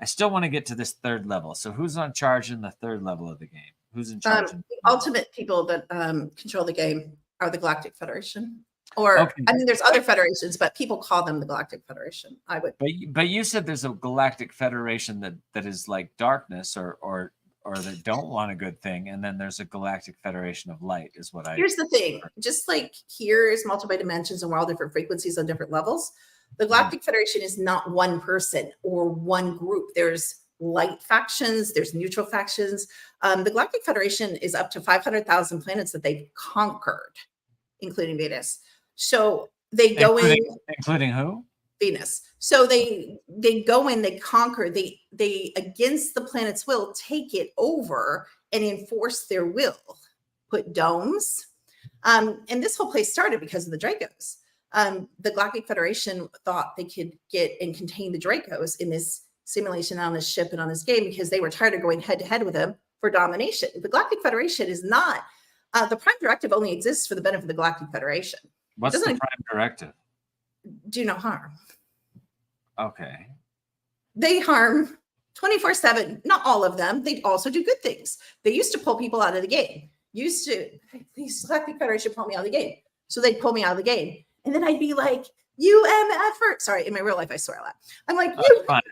still want to get to this third level. So who's on charge in the third level of the game? Who's in charge? The ultimate people that control the game are the Galactic Federation. Or there's other federations, but people call them the Galactic Federation. But you said there's a Galactic Federation that is like darkness or that don't want a good thing, and then there's a Galactic Federation of light. Is what Here's the thing: just like here is multiple dimensions and we're all different frequencies on different levels. The Galactic Federation is not one person or one group. There's light factions. There's neutral factions. The Galactic Federation is up to 500,000 planets that they've conquered, including Venus. So they go including who? Venus. So they go in, they conquer, they against the planet's will, take it over and enforce their will, put domes. And this whole place started because of the Dracos. The Galactic Federation thought they could get and contain the Dracos in this simulation on this ship and on this game because they were tired of going head to head with them for domination. The Galactic Federation is not, the Prime Directive only exists for the benefit of the Galactic Federation. What's the Prime Directive? Do no harm. Okay. They harm 24/7. Not all of them. They also do good things. They used to pull people out of the game. These Galactic Federation pull me out of the game. So they'd pull me out of the game. And then I'd be like, UMF. Sorry, in my real life, I swear a lot. I'm like, fine.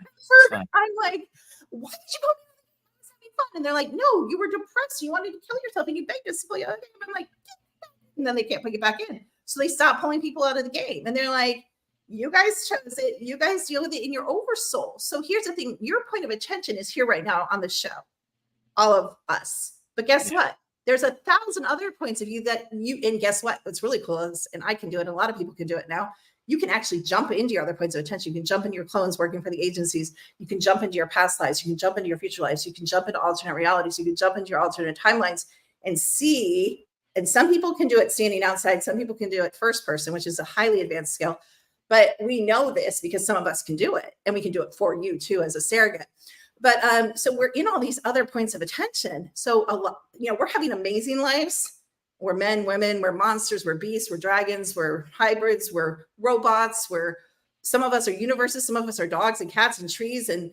I'm like, why did you pull me out of the game? It's having fun. And they're like, no, you were depressed. You wanted to kill yourself and you begged us to pull you out of the game. I'm like, and then they can't put you back in. So they stop pulling people out of the game. And they're like, you guys chose it. You guys deal with it in your oversoul. So here's the thing. Your point of attention is here right now on the show. All of us. But guess what? There's 1,000 other points of view and guess what? What's really cool is, and I can do it, and a lot of people can do it now. You can actually jump into your other points of attention. You can jump into your clones working for the agencies. You can jump into your past lives. You can jump into your future lives. You can jump into alternate realities. You can jump into your alternate timelines and see. And some people can do it standing outside. Some people can do it first person, which is a highly advanced skill. But we know this because some of us can do it, and we can do it for you too as a surrogate. But so we're in all these other points of attention. So we're having amazing lives. We're men, women, we're monsters, we're beasts, we're dragons, we're hybrids, we're robots, some of us are universes, some of us are dogs and cats and trees and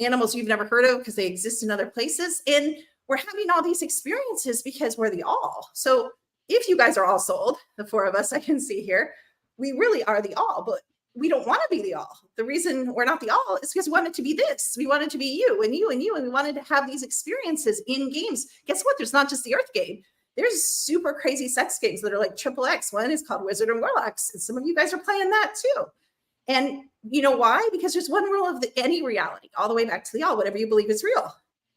animals you've never heard of because they exist in other places. And we're having all these experiences because we're the all. So if you guys are all sold, the four of us I can see here, we really are the all, but we don't want to be the all. The reason we're not the all is because we want it to be this. We want it to be you and you and you, and we wanted to have these experiences in games. Guess what? There's not just the Earth game. There's super crazy sex games that are like XXX. One is called Wizard and Warlocks, and some of you guys are playing that too. And you know why? Because there's one rule of any reality, all the way back to the all, whatever you believe is real.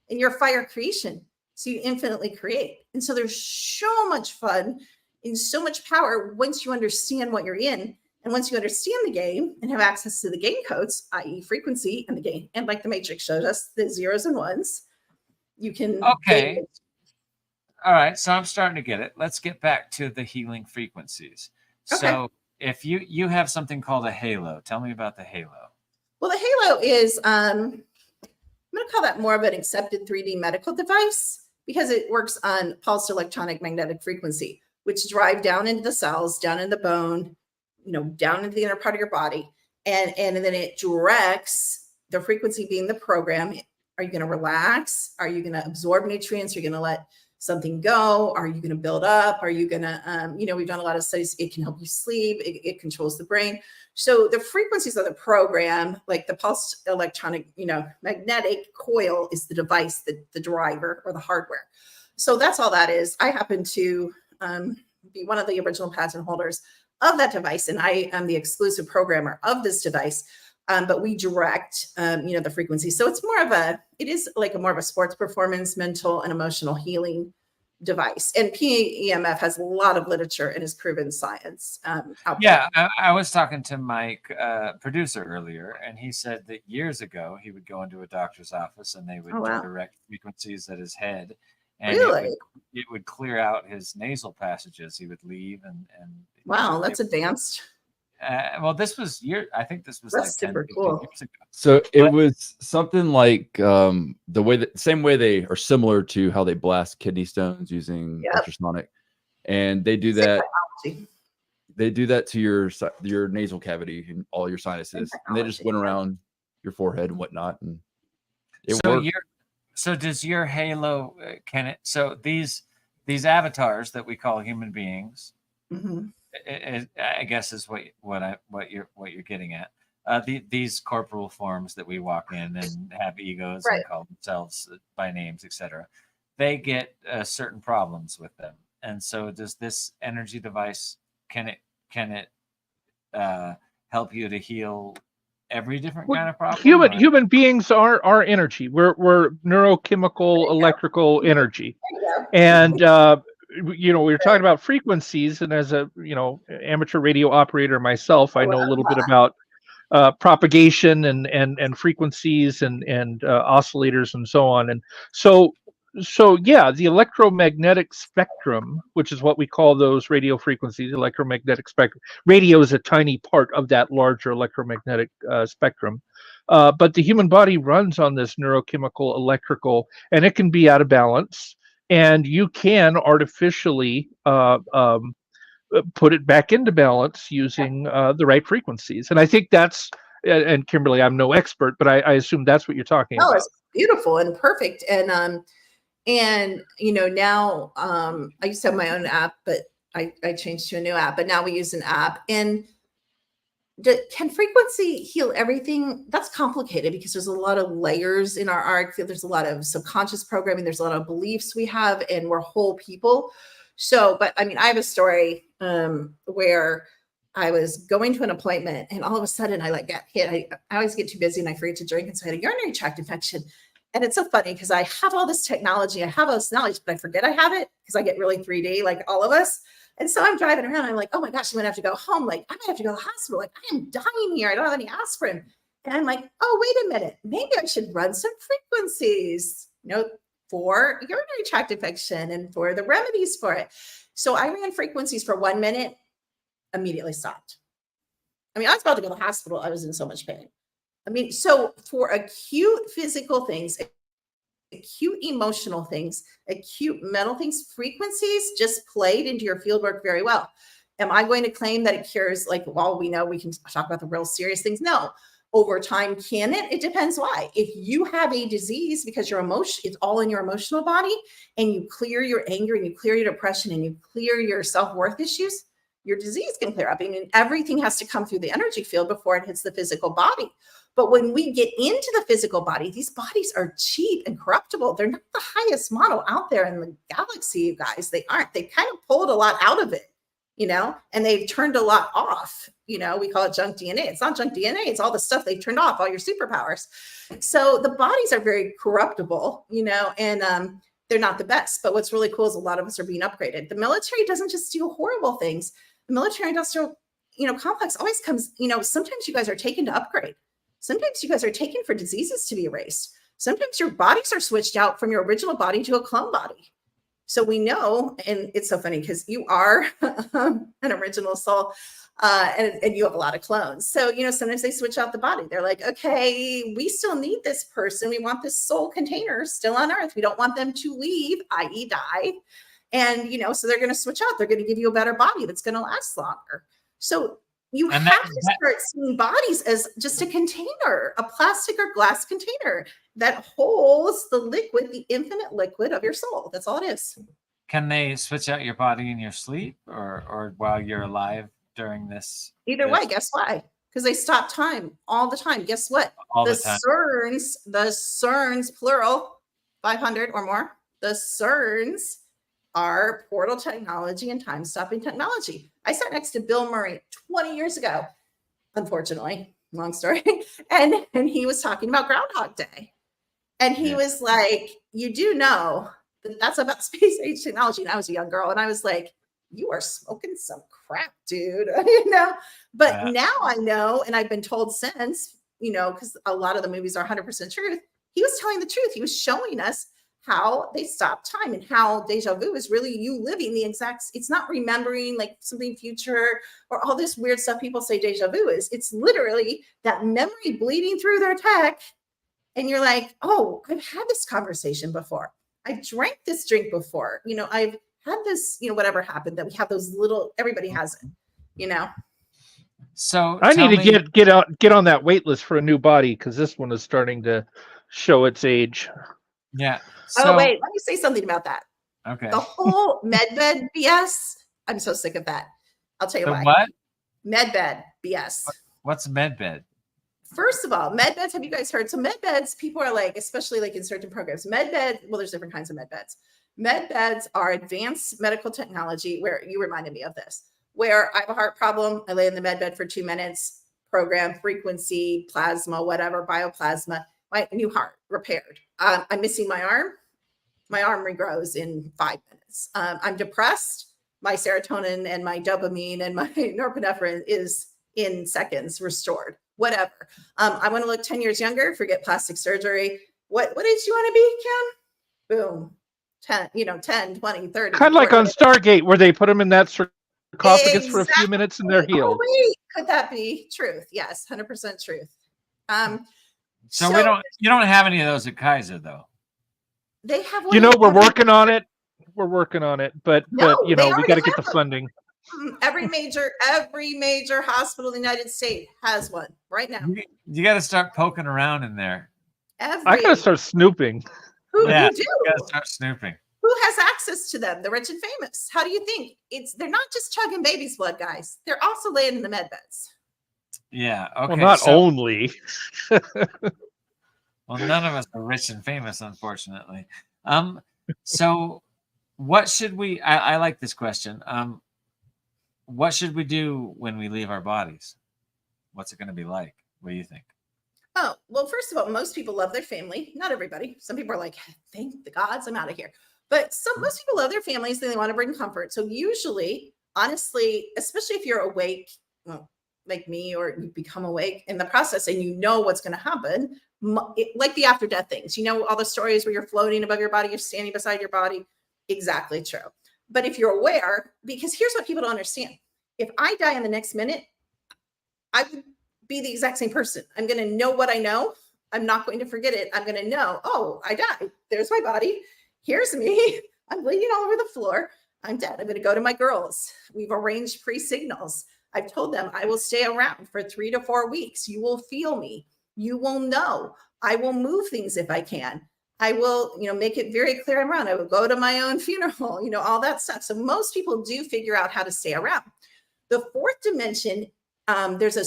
And you're fire creation, so you infinitely create. And so there's so much fun and so much power once you understand what you're in. And once you understand the game and have access to the game codes, i.e. frequency and the game, and like the Matrix showed us, the zeros and ones, you can. Okay. All right. So I'm starting to get it. Let's get back to the healing frequencies. Okay. So if you have something called a halo, tell me about the halo. Well, the halo is, I'm going to call that more of an accepted 3D medical device because it works on pulsed electronic magnetic frequency, which drive down into the cells, down in the bone, down into the inner part of your body. And then it directs the frequency being the program. Are you going to relax? Are you going to absorb nutrients? Are you going to let something go? Are you going to build up? Are you going to, we've done a lot of studies. It can help you sleep. It controls the brain. So the frequencies of the program, like the pulsed electronic, magnetic coil is the device, the driver or the hardware. So that's all that is. I happen to be one of the original patent holders of that device. And I am the exclusive programmer of this device. But we direct, the frequency. So it's it is like more of a sports performance, mental and emotional healing device. And PEMF has a lot of literature and is proven science. I was talking to Mike, producer earlier, and he said that years ago, he would go into a doctor's office and they would direct frequencies at his head. And really? It would clear out his nasal passages. He would leave and wow, that's advanced. Well, this was I think this was that's like 10, super cool. Years ago. So it was something like same way they are similar to how they blast kidney stones using ultrasonic, and they do that. They do that to your nasal cavity and all your sinuses, and they just went around your forehead and whatnot, and it worked. So does your halo so these avatars that we call human beings, I guess is what you're getting at. These corporal forms that we walk in and have egos and call themselves by names, etc. They get certain problems with them. And so does this energy device, can it help you to heal every different kind of problem? Human beings are energy. We're neurochemical electrical energy. And we were talking about frequencies, and as a amateur radio operator myself, I know a little bit about propagation and frequencies and oscillators and so on. And so So yeah, the electromagnetic spectrum, which is what we call those radio frequencies, electromagnetic spectrum. Radio is a tiny part of that larger electromagnetic spectrum. But the human body runs on this neurochemical electrical, and it can be out of balance. And you can artificially put it back into balance using the right frequencies. And I think that's, and Kimberly, I'm no expert, but I assume that's what you're talking Oh, about. it's beautiful and perfect. And now I used to have my own app, but I changed to a new app, but now we use an app. And can frequency heal everything? That's complicated because there's a lot of layers in our art. There's a lot of subconscious programming. There's a lot of beliefs we have, and we're whole people. So, but I mean, I have a story where I was going to an appointment and all of a sudden I got hit. I always get too busy and I forget to drink. And so I had a urinary tract infection. And it's so funny because I have all this technology, I have all this knowledge, but I forget I have it because I get really 3D like all of us. And so I'm driving around. I'm like, oh my gosh, I'm going to have to go home. Like, I might have to go to the hospital. Like, I am dying here. I don't have any aspirin. And I'm like, oh, wait a minute. Maybe I should run some frequencies, for urinary tract infection and for the remedies for it. So I ran frequencies for 1 minute, immediately stopped. I mean, I was about to go to the hospital. I was in so much pain. I mean, so for acute physical things, acute emotional things, acute mental things, frequencies just played into your field work very well. Am I going to claim that it cures, like, well, we know we can talk about the real serious things? No. Over time, can it? It depends why. If you have a disease because your emotion, it's all in your emotional body, and you clear your anger and you clear your depression and you clear your self-worth issues, your disease can clear up. I mean, everything has to come through the energy field before it hits the physical body. But when we get into the physical body, these bodies are cheap and corruptible. They're not the highest model out there in the galaxy, you guys. They aren't. They kind of pulled a lot out of it, and they've turned a lot off. We call it junk DNA. It's not junk DNA. It's all the stuff they've turned off, all your superpowers. So the bodies are very corruptible, and they're not the best. But what's really cool is a lot of us are being upgraded. The military doesn't just do horrible things. The military industrial, complex always comes, sometimes you guys are taken to upgrade. Sometimes you guys are taken for diseases to be erased. Sometimes your bodies are switched out from your original body to a clone body. So we know, and it's so funny because you are an original soul and you have a lot of clones. So, sometimes they switch out the body. They're like, okay, we still need this person. We want this soul container still on earth. We don't want them to leave, i.e. die. And, so they're going to switch out. They're going to give you a better body that's going to last longer. So you have to start seeing bodies as just a container, a plastic or glass container that holds the liquid, the infinite liquid of your soul. That's all it is. Can they switch out your body in your sleep or while you're alive during this? Either way, guess why? Because they stop time all the time. Guess what? All the time. The CERNs, plural, 500 or more, the CERNs are portal technology and time-stopping technology. I sat next to Bill Murray 20 years ago, unfortunately, long story. And he was talking about Groundhog Day. And he was like, you do know that that's about space age technology. And I was a young girl. And I was like, you are smoking some crap, dude. But now I know, and I've been told since, because a lot of the movies are 100% truth. He was telling the truth. He was showing us how they stop time and how deja vu is really you living the exact, it's not remembering like something future or all this weird stuff people say deja vu is. It's literally that memory bleeding through their tech. And you're like, oh, I've had this conversation before. I drank this drink before. I've had this, whatever happened, that we have those little, everybody has it, So I need to get on that wait list for a new body because this one is starting to show its age. Yeah. So, wait, let me say something about that. Okay. The whole medbed BS, I'm so sick of that. I'll tell you why. What? Medbed BS. What's medbed? First of all, medbeds, have you guys heard? So medbeds, people are like, especially like in certain programs, medbed, well, there's different kinds of medbeds. Medbeds are advanced medical technology where you reminded me of this, where I have a heart problem. I lay in the medbed for 2 minutes, program, frequency, plasma, whatever, bioplasma, my new heart repaired. I'm missing my arm. My arm regrows in 5 minutes. I'm depressed. My serotonin and my dopamine and my norepinephrine is in seconds restored. Whatever. I want to look 10 years younger, forget plastic surgery. What age do you want to be, Kim? Boom. 10, 10, 20, 30. Kind of like 40. on Stargate, where they put them in that sarcophagus for a few minutes and they're Oh, healed. wait. Could that be truth? Yes, 100% truth. So you don't have any of those at Kaiser though. They have one. You know, in we're every- working on it. We're working on it, but No, you they know, we already got to get the have 'em. funding. Every major hospital in the United States has one right now. You got to start poking around in there. I got to start snooping. Who Yeah, you do? You got to start snooping. Who has access to them? The rich and famous. How do you think? They're not just chugging baby's blood, guys. They're also laying in the med beds. Yeah. Okay. Well, not only. Well, none of us are rich and famous, unfortunately. So what should we? I like this question. What should we do when we leave our bodies? What's it going to be like? What do you think? Oh, well, first of all, most people love their family. Not everybody. Some people are like, thank the gods, I'm out of here. But most people love their families and they want to bring comfort. So usually, honestly, especially if you're awake, well, like me, or you become awake in the process and you know what's going to happen, like the after death things, all the stories where you're floating above your body, you're standing beside your body. Exactly true. But if you're aware, because here's what people don't understand. If I die in the next minute, I would be the exact same person. I'm going to know what I know. I'm not going to forget it. I'm going to know, oh, I died. There's my body. Here's me. I'm bleeding all over the floor. I'm dead. I'm going to go to my girls. We've arranged pre-signals. I've told them I will stay around for 3 to 4 weeks. You will feel me. You will know. I will move things if I can. I will, make it very clear I'm around. I will go to my own funeral, all that stuff. So most people do figure out how to stay around. The fourth dimension, there's a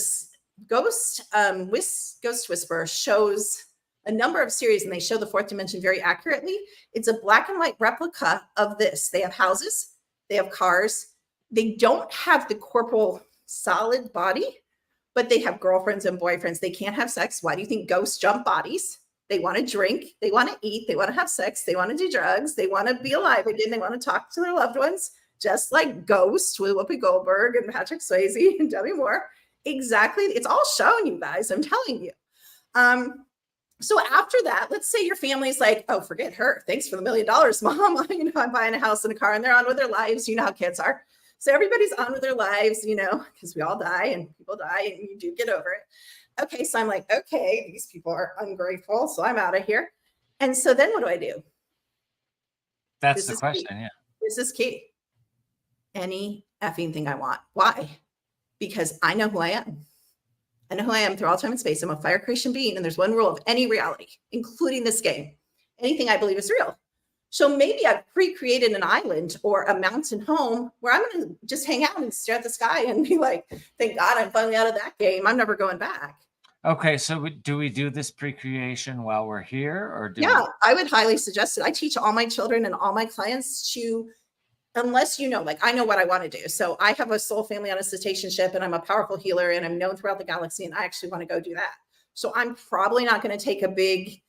Ghost Whisperer shows a number of series, and they show the fourth dimension very accurately. It's a black and white replica of this. They have houses, they have cars. They don't have the corporal solid body, but they have girlfriends and boyfriends. They can't have sex. Why do you think ghosts jump bodies? They want to drink, they want to eat, they want to have sex, they want to do drugs, they want to be alive again, they want to talk to their loved ones, just like Ghost with Whoopi Goldberg and Patrick Swayze and Demi Moore. Exactly. It's all shown, you guys. I'm telling you. So after that, let's say your family's like, oh, forget her. Thanks for the $1 million, Mom. I'm buying a house and a car, and they're on with their lives. You know how kids are. So everybody's on with their lives, because we all die and people die and you do get over it. Okay. So I'm like, okay, these people are ungrateful. So I'm out of here. And so then what do? That's the question. Key. Yeah. This is key. Any effing thing I want. Why? Because I know who I am. I know who I am through all time and space. I'm a fire creation being, and there's one rule of any reality, including this game. Anything I believe is real. So maybe I've pre-created an island or a mountain home where I'm going to just hang out and stare at the sky and be like, thank God I'm finally out of that game. I'm never going back. Okay, so do we do this pre-creation while we're here, or I would highly suggest it. I teach all my children and all my clients to, unless like I know what I want to do. So I have a soul family on a cetacean ship, and I'm a powerful healer, and I'm known throughout the galaxy, and I actually want to go do that. So I'm probably not going to take a big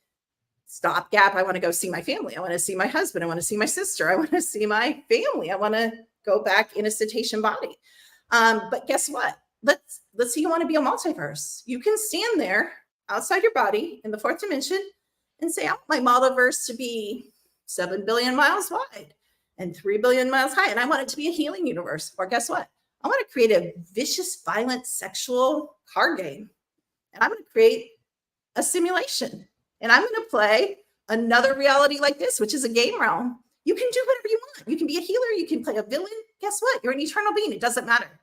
stopgap. I want to go see my family. I want to see my husband. I want to see my sister. I want to see my family. I want to go back in a cetacean body. But guess what? Let's say you want to be a multiverse. You can stand there outside your body in the fourth dimension and say, I want my multiverse to be 7 billion miles wide and 3 billion miles high. And I want it to be a healing universe. Or guess what? I want to create a vicious, violent, sexual card game. And I'm going to create a simulation. And I'm going to play another reality like this, which is a game realm. You can do whatever you want. You can be a healer. You can play a villain. Guess what? You're an eternal being. It doesn't matter.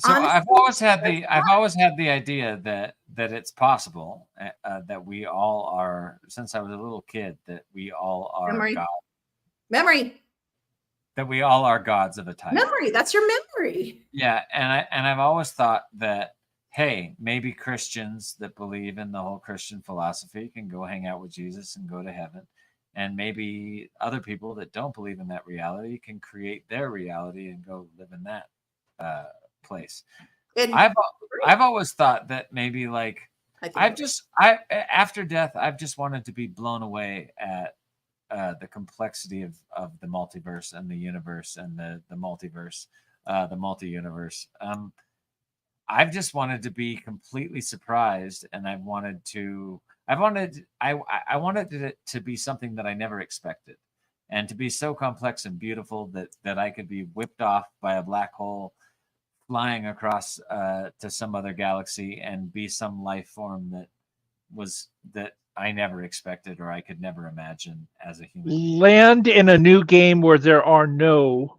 I've always had the idea that it's possible that we all are, since I was a little kid, that we all are memory. That we all are gods of a type. Memory. That's your memory. Yeah, and I've always thought that, hey, maybe Christians that believe in the whole Christian philosophy can go hang out with Jesus and go to heaven. And maybe other people that don't believe in that reality can create their reality and go live in that place. I've always thought that maybe like after death, I've just wanted to be blown away at the complexity of the multiverse and the universe and the multiverse, the multi-universe. I've just wanted to be completely surprised, and I wanted it to be something that I never expected. and to be so complex and beautiful that I could be whipped off by a black hole flying across to some other galaxy and be some life form that I never expected or I could never imagine as a human. Land in a new game where there are no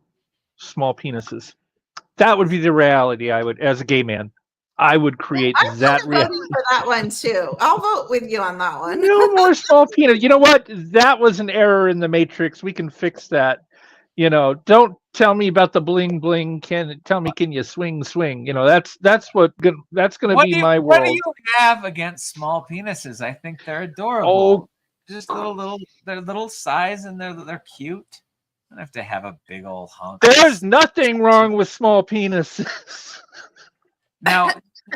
small penises. That would be the reality. I would, as a gay man, I would create I'm that kind of voting for that one too. I'll vote with you on that one. No more small penis. You know what? That was an error in the Matrix. We can fix that. Don't tell me about the bling bling. Can you swing? That's that's going to be my What do world. you have against small penises? I think they're adorable. Oh, Just they're little size and they're cute. You don't have to have a big old honk. there's nothing wrong with small penises. Now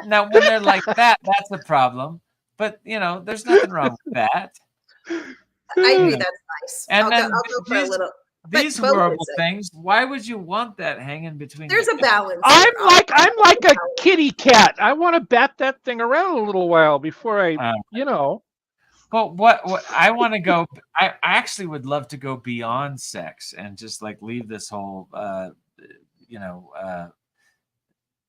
when they're like that, that's a problem. But there's nothing wrong with that. I agree, that's nice. And I'll go for a little. These horrible things. Why would you want that hanging between? There's a balance. I'm like a kitty cat. I want to bat that thing around a little while before I. But what I want to go, I actually would love to go beyond sex and just like leave this whole,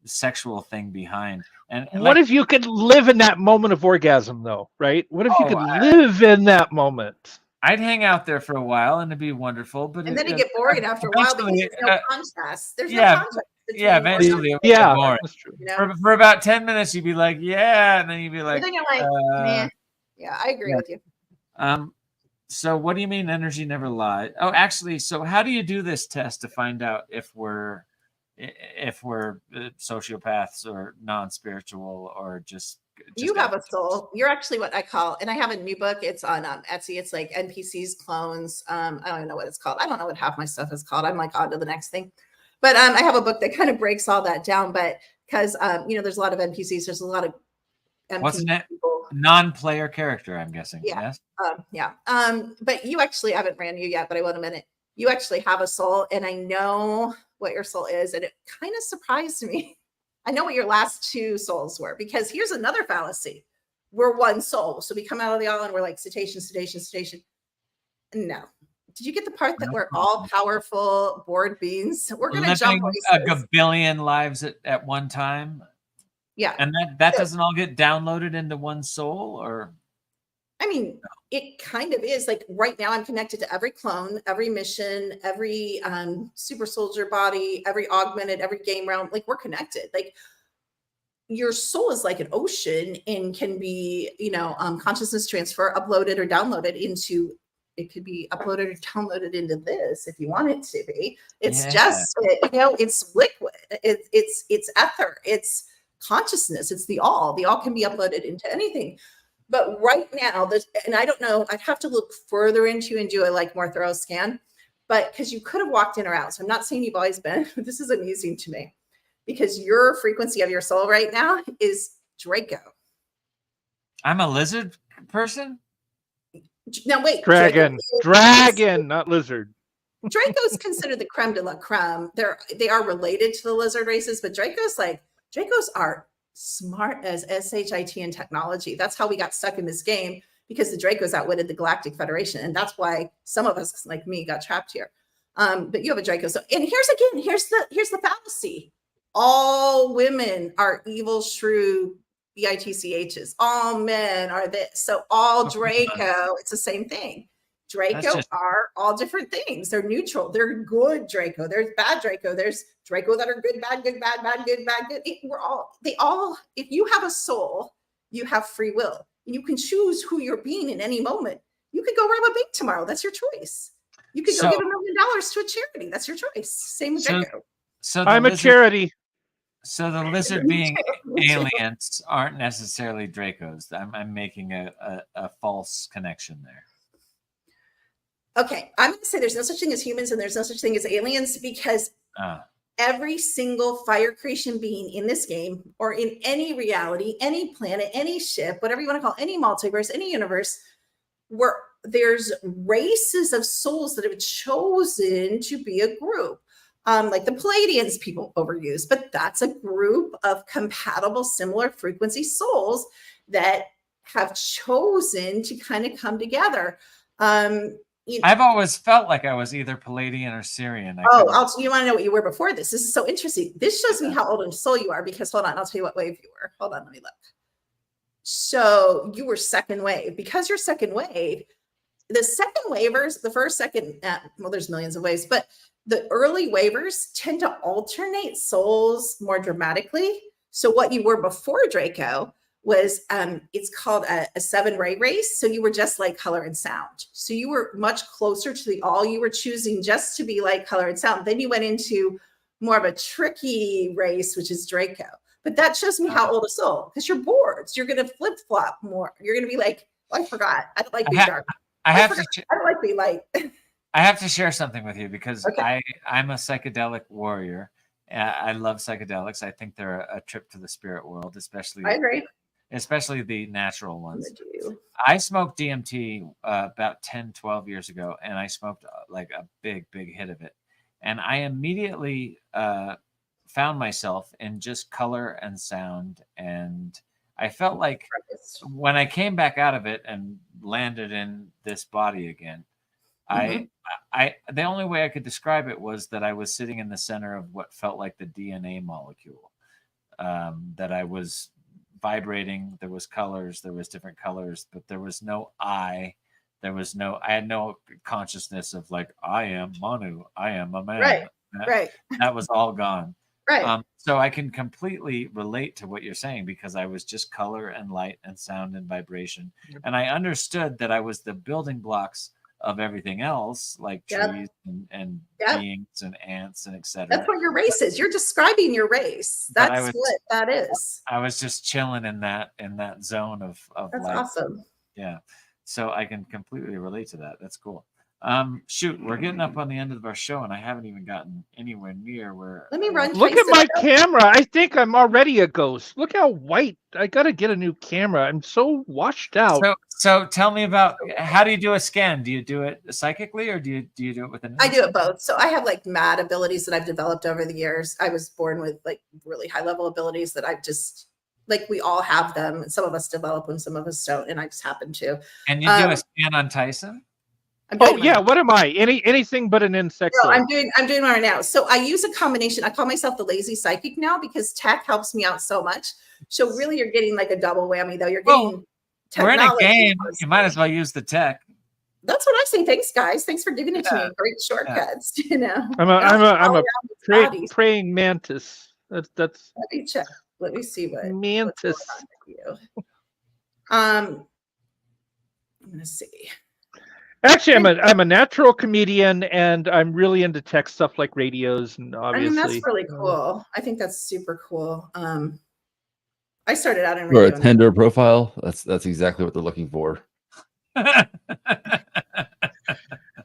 sexual thing behind. And what if you could live in that moment of orgasm, though? Right? What if you could live in that moment? I'd hang out there for a while and it'd be wonderful, but then you get bored after a while because there's no contrast. There's no contrast. Eventually, yeah, that's true. For about 10 minutes, you'd be like, yeah, and then you'd be like, then you're like, nah. Yeah, I agree with you. So what do you mean energy never lies? Oh, actually, so how do you do this test to find out if we're sociopaths or non-spiritual or just you have a soul. You're actually what I call, and I have a new book. It's on Etsy. It's like NPCs, clones. I don't even know what it's called. I don't know what half my stuff is called. I'm like on to the next thing. But I have a book that kind of breaks all that down. But because there's a lot of NPCs. There's a lot of NPC what's it? People. Non-player character, I'm guessing. Yeah. Yes. But you actually, I haven't ran you yet, but I will in a minute. You actually have a soul, and I know what your soul is, and it kind of surprised me. I know what your last two souls were, because here's another fallacy. We're one soul. So we come out of the all and we're like cetacean. No. Did you get the part that we're all powerful board beings? We're going to jump a gabillion lives at one time. Yeah. And that doesn't all get downloaded into one soul, or? I mean, it kind of is. Like right now I'm connected to every clone, every mission, every super soldier body, every augmented, every game realm. Like we're connected. Like your soul is like an ocean and can be, consciousness transfer, uploaded or downloaded into, it could be uploaded or downloaded into this if you want it to be. It's just, it's liquid. It's ether. It's consciousness. It's the all. The all can be uploaded into anything. But right now, and I don't know, I'd have to look further into and do a more thorough scan, but because you could have walked in or out. So I'm not saying you've always been, but this is amusing to me because your frequency of your soul right now is Draco. I'm a lizard person? Now wait. Dragon, not lizard. Draco's considered the creme de la creme. They are related to the lizard races, but Dracos are smart as SHIT in technology. That's how we got stuck in this game, because the Dracos outwitted the Galactic Federation, and that's why some of us, like me, got trapped here. But you have a Draco. So, and here's the fallacy: all women are evil, shrew, bitchs. All men are this. So all Draco, it's the same thing. Draco are all different things. They're neutral. They're good Draco. There's bad Draco. There's Draco that are good, bad, good, bad, bad, good, bad, good. If you have a soul, you have free will. You can choose who you're being in any moment. You could go rob a bank tomorrow. That's your choice. You could go give $1 million to a charity. That's your choice. Same with Draco. So I'm a charity. So the lizard being aliens aren't necessarily Dracos. I'm making a false connection there. Okay, I'm going to say there's no such thing as humans and there's no such thing as aliens, because every single fire creation being in this game or in any reality, any planet, any ship, whatever you want to call it, any multiverse, any universe, where there's races of souls that have chosen to be a group. Like the Palladians people overuse, but that's a group of compatible, similar frequency souls that have chosen to kind of come together. I've always felt like I was either Palladian or Syrian. You want to know what you were before this? This is so interesting. This shows me how old in soul you are, because hold on, I'll tell you what wave you were. Hold on, let me look. So you were second wave. Because you're second wave, the second waivers, the first, second, well, there's millions of waves, but the early waivers tend to alternate souls more dramatically. So what you were before Draco was, it's called a 7-ray race. So you were just light, color, and sound. So you were much closer to the all. You were choosing just to be light, color, and sound. Then you went into more of a tricky race, which is Draco. But that shows me how old a soul, because you're bored. So you're going to flip flop more. You're going to be like, I forgot. I don't like being dark. I don't like being light. I have to share something with you, because Okay. I'm a psychedelic warrior. I love psychedelics. I think they're a trip to the spirit world, I agree. especially the natural ones. I smoked DMT about 10, 12 years ago, and I smoked like a big hit of it. And I immediately found myself in just color and sound. And I felt like when I came back out of it and landed in this body again, the only way I could describe it was that I was sitting in the center of what felt like the DNA molecule, that I was vibrating. There was colors, there was different colors, but there was no I had no consciousness of like, I am Manu, I am a man. That was all gone. So I can completely relate to what you're saying, because I was just color and light and sound and vibration. And I understood that I was the building blocks of everything else, like trees and beings and ants and etc. That's what your race is. You're describing your race. That's what that is. I was just chilling in that zone of That's life. awesome. Yeah. So I can completely relate to that. That's cool. Shoot, we're getting up on the end of our show, and I haven't even gotten anywhere near where. Let me run. Look at my camera. I think I'm already a ghost. Look how white. I gotta get a new camera. I'm so washed out. So tell me about, how do you do a scan? Do you do it psychically, or do you do it with an? I do it both. So I have like mad abilities that I've developed over the years. I was born with like really high level abilities that I've just, like, we all have them. Some of us develop them, some of us don't, and I just happen to. And you do a scan on Tyson? Oh yeah, what am I? Anything but an insect. No, I'm doing one right now. So I use a combination. I call myself the lazy psychic now, because tech helps me out so much. So really, you're getting like a double whammy, though. You're getting we're in a game. You might as well use the tech. That's what I say. Thanks, guys. Thanks for giving it to me. Great shortcuts. You know, I'm a praying mantis. That's. Let me check. Let me see what mantis. What's going on with you. I'm gonna see. Actually, I'm a natural comedian, and I'm really into tech stuff like radios, and obviously. I mean, that's really cool. I think that's super cool. I started out in radio. Or a Tinder profile. That's exactly what they're looking for.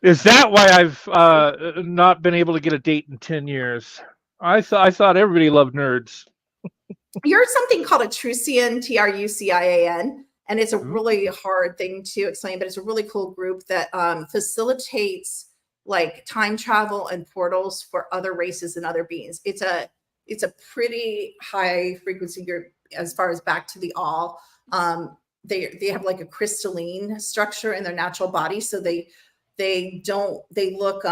Is that why I've not been able to get a date in 10 years? I thought everybody loved nerds. You're something called a Trucian, Trucian. And it's a really hard thing to explain, but it's a really cool group that facilitates like time travel and portals for other races and other beings. It's a pretty high frequency group as far as back to the all. They have like a crystalline structure in their natural body, so they look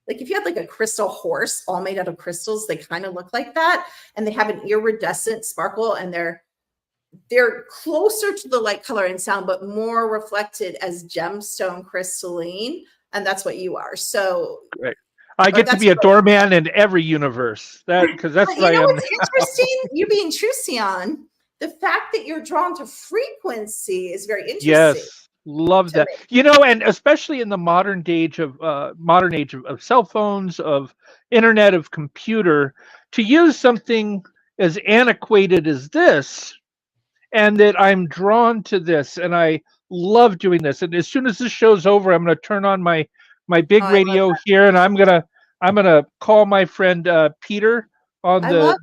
like if you had like a crystal horse all made out of crystals, they kind of look like that, and they have an iridescent sparkle, and they're closer to the light, color, and sound, but more reflected as gemstone crystalline. And that's what you are. So right. I get to be a doorman in every universe. Because that's what I am. What's interesting, you being Trucian, the fact that you're drawn to frequency is very interesting. Yes, love that. You know, and especially in the modern age of cell phones, of internet, of computer, to use something as antiquated as this. And that I'm drawn to this, and I love doing this. And as soon as this show's over, I'm going to turn on my big radio here, and I'm gonna call my friend Peter on the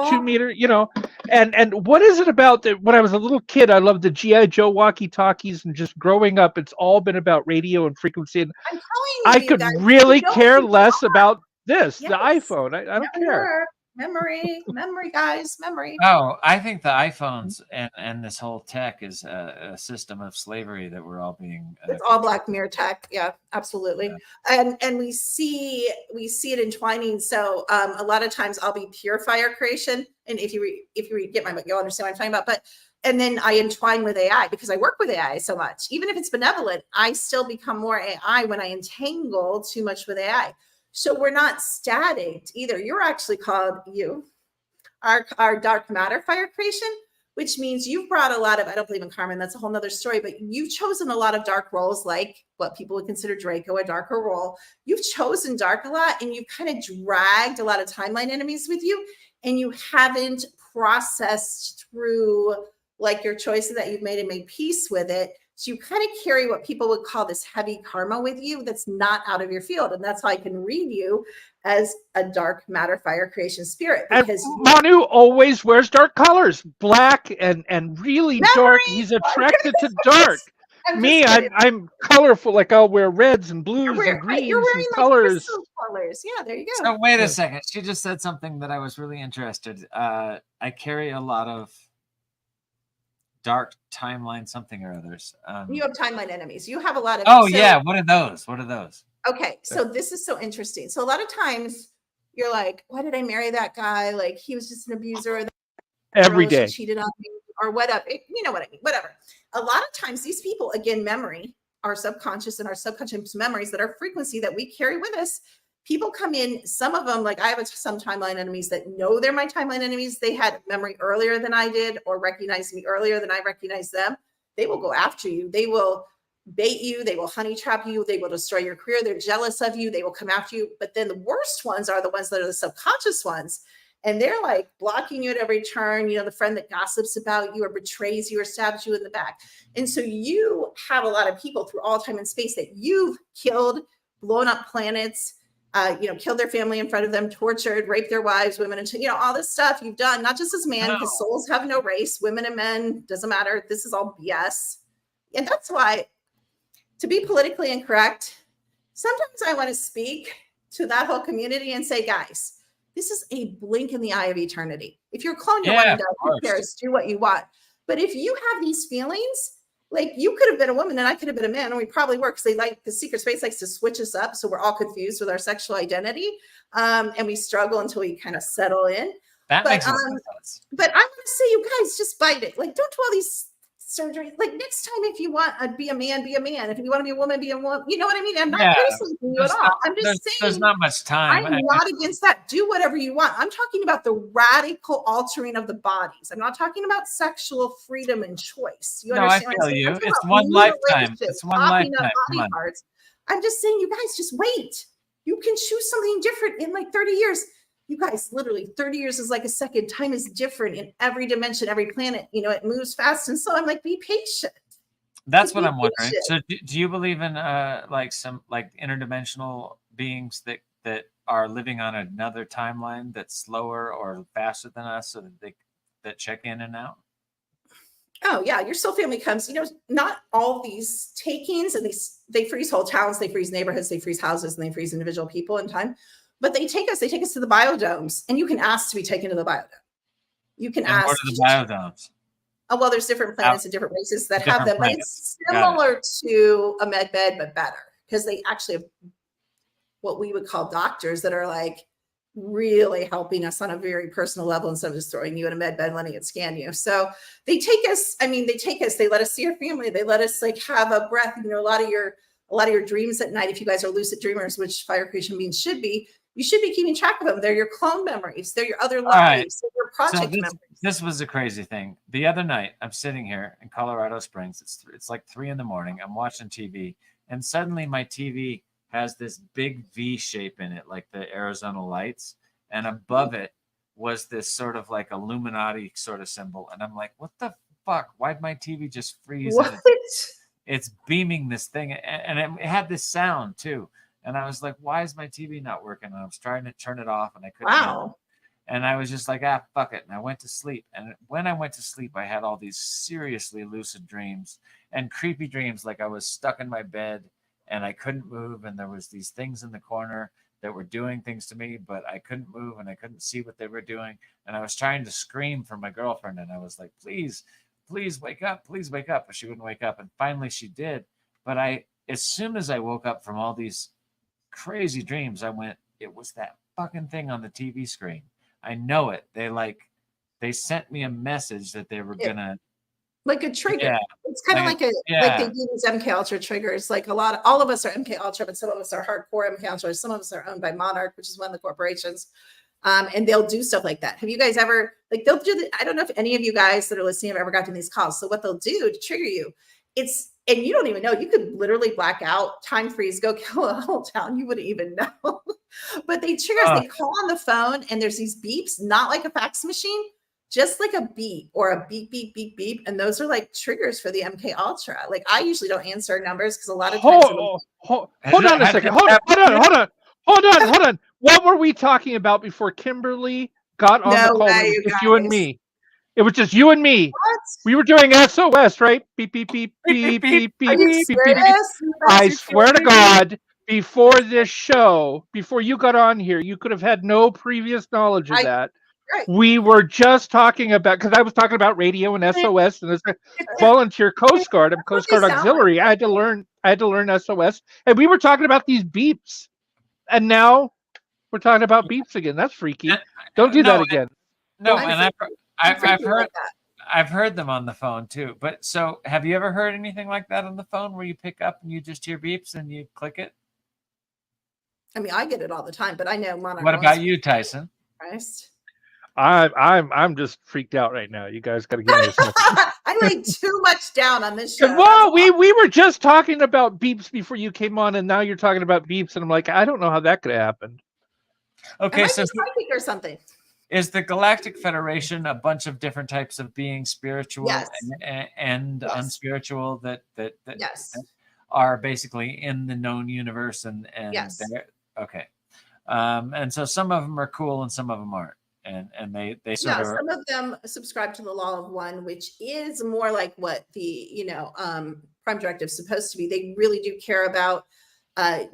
2 meter. You know, and what is it about that? When I was a little kid, I loved the GI Joe walkie-talkies, and just growing up, it's all been about radio and frequency. And I'm telling you, I could really care less about this, the iPhone. I don't care. Memory, guys, memory. Oh, I think the iPhones and this whole tech is a system of slavery that we're all being. It's all Black Mirror tech. Yeah, absolutely. Yeah. And we see it entwining. So a lot of times I'll be pure fire creation, and if you get my book, you'll understand what I'm talking about. But and then I entwine with AI because I work with AI so much. Even if it's benevolent, I still become more AI when I entangle too much with AI. So we're not static either. You're actually called our dark matter fire creation, which means you've brought a lot of, I don't believe in karma, and that's a whole nother story, but you've chosen a lot of dark roles, like what people would consider Draco, a darker role. You've chosen dark a lot, and you've kind of dragged a lot of timeline enemies with you, and you haven't processed through like your choices that you've made and made peace with it. So you kind of carry what people would call this heavy karma with you that's not out of your field. And that's how I can read you as a dark matter fire creation spirit. Because Manu always wears dark colors, black and really dark. He's attracted to dark. Me, I'm colorful. Like I'll wear reds and blues and greens you're wearing and colors. Like colors. Yeah, there you go. So wait a second. She just said something that I was really interested. I carry a lot of dark timeline something or others. You have timeline enemies. You have a lot of. Oh yeah, what are those? What are those? Okay, so this is so interesting. So a lot of times you're like, why did I marry that guy? Like he was just an abuser. Or every day cheated on me or whatever. You know what I mean? Whatever. A lot of times these people, again, memory, our subconscious and our subconscious memories that are frequency that we carry with us. People come in, some of them, like I have some timeline enemies that know they're my timeline enemies. They had memory earlier than I did or recognized me earlier than I recognized them. They will go after you. They will bait you. They will honey trap you. They will destroy your career. They're jealous of you. They will come after you. But then the worst ones are the ones that are the subconscious ones. And they're like blocking you at every turn, you know, the friend that gossips about you or betrays you or stabs you in the back. And so you have a lot of people through all time and space that you've killed, blown up planets, killed their family in front of them, tortured, raped their wives, women, and all this stuff you've done, not just as man, because souls have no race, women and men, doesn't matter. This is all BS. And that's why, to be politically incorrect, sometimes I want to speak to that whole community and say, guys, this is a blink in the eye of eternity. If you're cloned, you're one and done. Who cares? Do what you want. But if you have these feelings, like you could have been a woman and I could have been a man, and we probably were, because the secret space likes to switch us up, so we're all confused with our sexual identity, and we struggle until we kind of settle in. That makes sense. But I want to say, you guys, just bite it. Like, don't do all these surgeries. Like next time, if you want to be a man, be a man. If you want to be a woman, be a woman. You know what I mean? I'm not criticizing you at all. I'm just saying there's not much time. I'm not against that. Do whatever you want. I'm talking about the radical altering of the bodies. I'm not talking about sexual freedom and choice. You understand? I feel you. It's one lifetime. It's one lifetime. Body parts. I'm just saying, you guys, just wait. You can choose something different in like 30 years. You guys, literally 30 years is like a second. Time is different in every dimension, every planet. It moves fast. And so I'm like, be patient. That's what I'm wondering. So do you believe in some interdimensional beings that are living on another timeline that's slower or faster than us, so that check in and out? Oh yeah, your soul family comes. Not all these takings, and they freeze whole towns, they freeze neighborhoods, they freeze houses, and they freeze individual people in time. But they take us to the biodomes, and you can ask to be taken to the biodome. You can ask. What are the biodomes? Oh, well, there's different planets and different races that have them. But it's similar to a med bed, but better, because they actually have what we would call doctors that are like really helping us on a very personal level instead of just throwing you in a med bed, letting it scan you. So they take us. They let us see your family. They let us like have a breath. A lot of your dreams at night. If you guys are lucid dreamers, which fire creation beings should be. You should be keeping track of them. They're your clone memories. They're your other lives. Right. They're your project memories. This was a crazy thing. The other night, I'm sitting here in Colorado Springs. It's like 3 a.m. I'm watching TV, and suddenly my TV has this big V shape in it, like the Arizona lights, and above it was this sort of like Illuminati sort of symbol. And I'm like, what the fuck? Why'd my TV just freeze? What? It's beaming this thing, and it had this sound too. And I was like, why is my TV not working? And I was trying to turn it off, and I couldn't. Wow. And I was just like, fuck it. And I went to sleep. And when I went to sleep, I had all these seriously lucid dreams and creepy dreams. Like I was stuck in my bed and I couldn't move. And there was these things in the corner that were doing things to me, but I couldn't move and I couldn't see what they were doing. And I was trying to scream for my girlfriend, and I was like, please wake up, but she wouldn't wake up. And finally she did. But as soon as I woke up from all these crazy dreams, I went, it was that fucking thing on the TV screen. I know it. They sent me a message that they were gonna, like a trigger. Yeah. It's kind of like they do these MK Ultra triggers. Like all of us are MK Ultra, but some of us are hardcore MK Ultra. Some of us are owned by Monarch, which is one of the corporations. And they'll do stuff like that. Have you guys ever, like, they'll do I don't know if any of you guys that are listening have ever gotten these calls. So what they'll do to trigger you, and you don't even know, you could literally black out, time freeze, go kill a whole town. You wouldn't even know. But they trigger us. They call on the phone, and there's these beeps, not like a fax machine, just like a beep or a beep, beep, beep, beep. And those are like triggers for the MK Ultra. Like, I usually don't answer numbers because a lot of times hold on a second. Hold on. What were we talking about before Kimberly got on the call? Way, It was just you and me. It was just you and me. What? We were doing SOS, right? Beep, beep, beep, beep, beep, beep, beep, beep, beep. I swear to God, before this show, before you got on here, you could have had no previous knowledge of that. Right. We were just talking about, because I was talking about radio and SOS, and this volunteer Coast Guard. I'm Coast Guard Auxiliary. I had to learn SOS, and we were talking about these beeps, and now we're talking about beeps again. That's freaky. Don't do that again. No, and I've heard them on the phone too. But so, have you ever heard anything like that on the phone where you pick up and you just hear beeps and you click it? I mean, I get it all the time, but I know Monarch. What about you, Tyson? Christ. I'm just freaked out right now. You guys got to give me a second. I laid too much down on this show. Well, we were just talking about beeps before you came on, and now you're talking about beeps, and I'm like, I don't know how that could have happened. Okay, so psychic or something. Is the Galactic Federation a bunch of different types of beings, spiritual and unspiritual, that are basically in the known universe and okay, and so some of them are cool and some of them aren't, and they sort of, some of them subscribe to the law of one, which is more like what the Prime Directive is supposed to be. They really do care about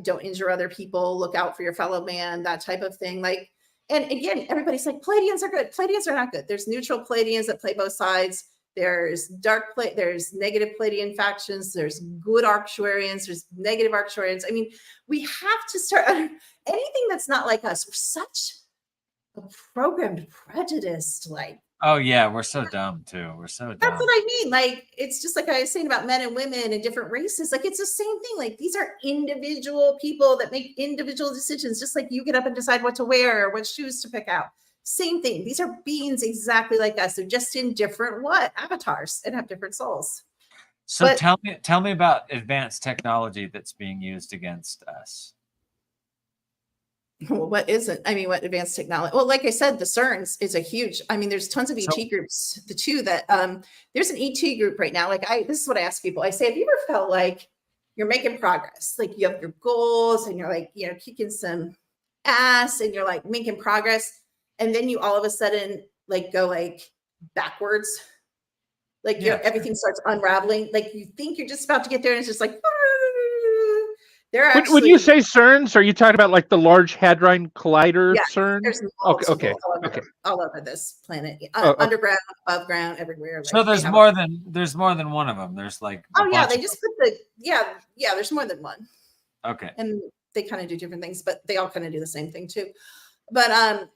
don't injure other people, look out for your fellow man, that type of thing. Like, and again, everybody's like, Pleiadians are good. Pleiadians are not good. There's neutral Pleiadians that play both sides. There's there's negative Pleiadian factions. There's good Arcturians. There's negative Arcturians. I mean, we have to start anything that's not like us. We're such a programmed prejudice, like. Oh yeah, we're so dumb too. We're so dumb. That's what I mean. Like, it's just like I was saying about men and women and different races. Like, it's the same thing. Like, these are individual people that make individual decisions, just like you get up and decide what to wear or what shoes to pick out. Same thing. These are beings exactly like us. They're just in different avatars and have different souls. So tell me about advanced technology that's being used against us. Well, what isn't? I mean, what advanced technology? Well, like I said, the CERNs is a huge, I mean, there's tons of ET groups. The two that, there's an ET group right now. Like this is what I ask people. I say, have you ever felt like you're making progress? Like you have your goals and you're like, kicking some ass and you're like making progress. And then you all of a sudden like go like backwards. Like everything starts unraveling. Like you think you're just about to get there and it's just like, when you say CERNs, are you talking about like the Large Hadron Collider CERN? There's okay. All over this planet, underground, above ground, everywhere. Like, so there's more than one of them. There's like they just put there's more than one. Okay, and they kind of do different things, but they all kind of do the same thing too. But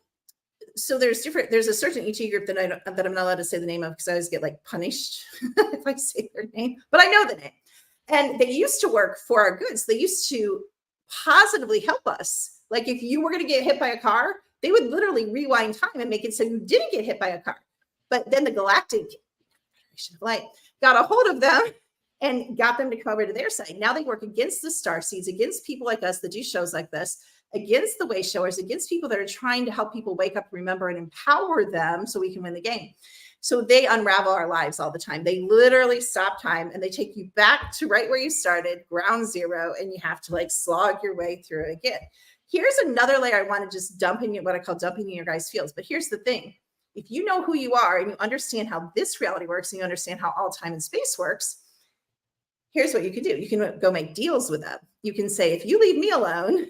so there's a certain ET group that I'm not allowed to say the name of because I always get like punished if I say their name, but I know the name. And they used to work for our goods. They used to positively help us. Like if you were going to get hit by a car, they would literally rewind time and make it so you didn't get hit by a car. But then the Galactic Federation of Light got a hold of them and got them to come over to their side. Now they work against the starseeds, against people like us that do shows like this, against the way showers, against people that are trying to help people wake up, remember, and empower them so we can win the game. So they unravel our lives all the time. They literally stop time and they take you back to right where you started, ground zero, and you have to like slog your way through it again. Here's another layer I want to just dump in what I call dumping in your guys' fields. But here's the thing. If you know who you are and you understand how this reality works and you understand how all time and space works, here's what you can do. You can go make deals with them. You can say, if you leave me alone,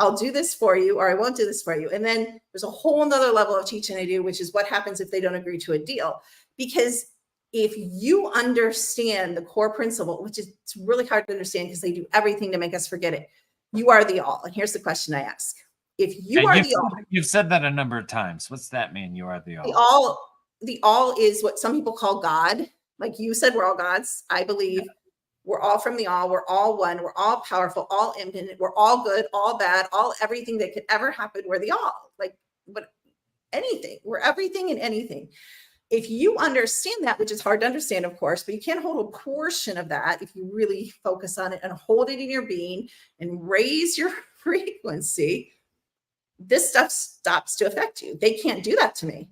I'll do this for you, or I won't do this for you. And then there's a whole nother level of teaching I do, which is what happens if they don't agree to a deal. Because if you understand the core principle, which is it's really hard to understand because they do everything to make us forget it. You are the all. And here's the question I ask. If you are the all. You've said that a number of times. What's that mean? You are the all. The all is what some people call God. Like you said, we're all gods. I believe we're all from the all. We're all one. We're all powerful, all infinite. We're all good, all bad, all everything that could ever happen. We're the all. Like, but anything. We're everything and anything. If you understand that, which is hard to understand, of course, but you can't hold a portion of that if you really focus on it and hold it in your being and raise your frequency, this stuff stops to affect you. They can't do that to me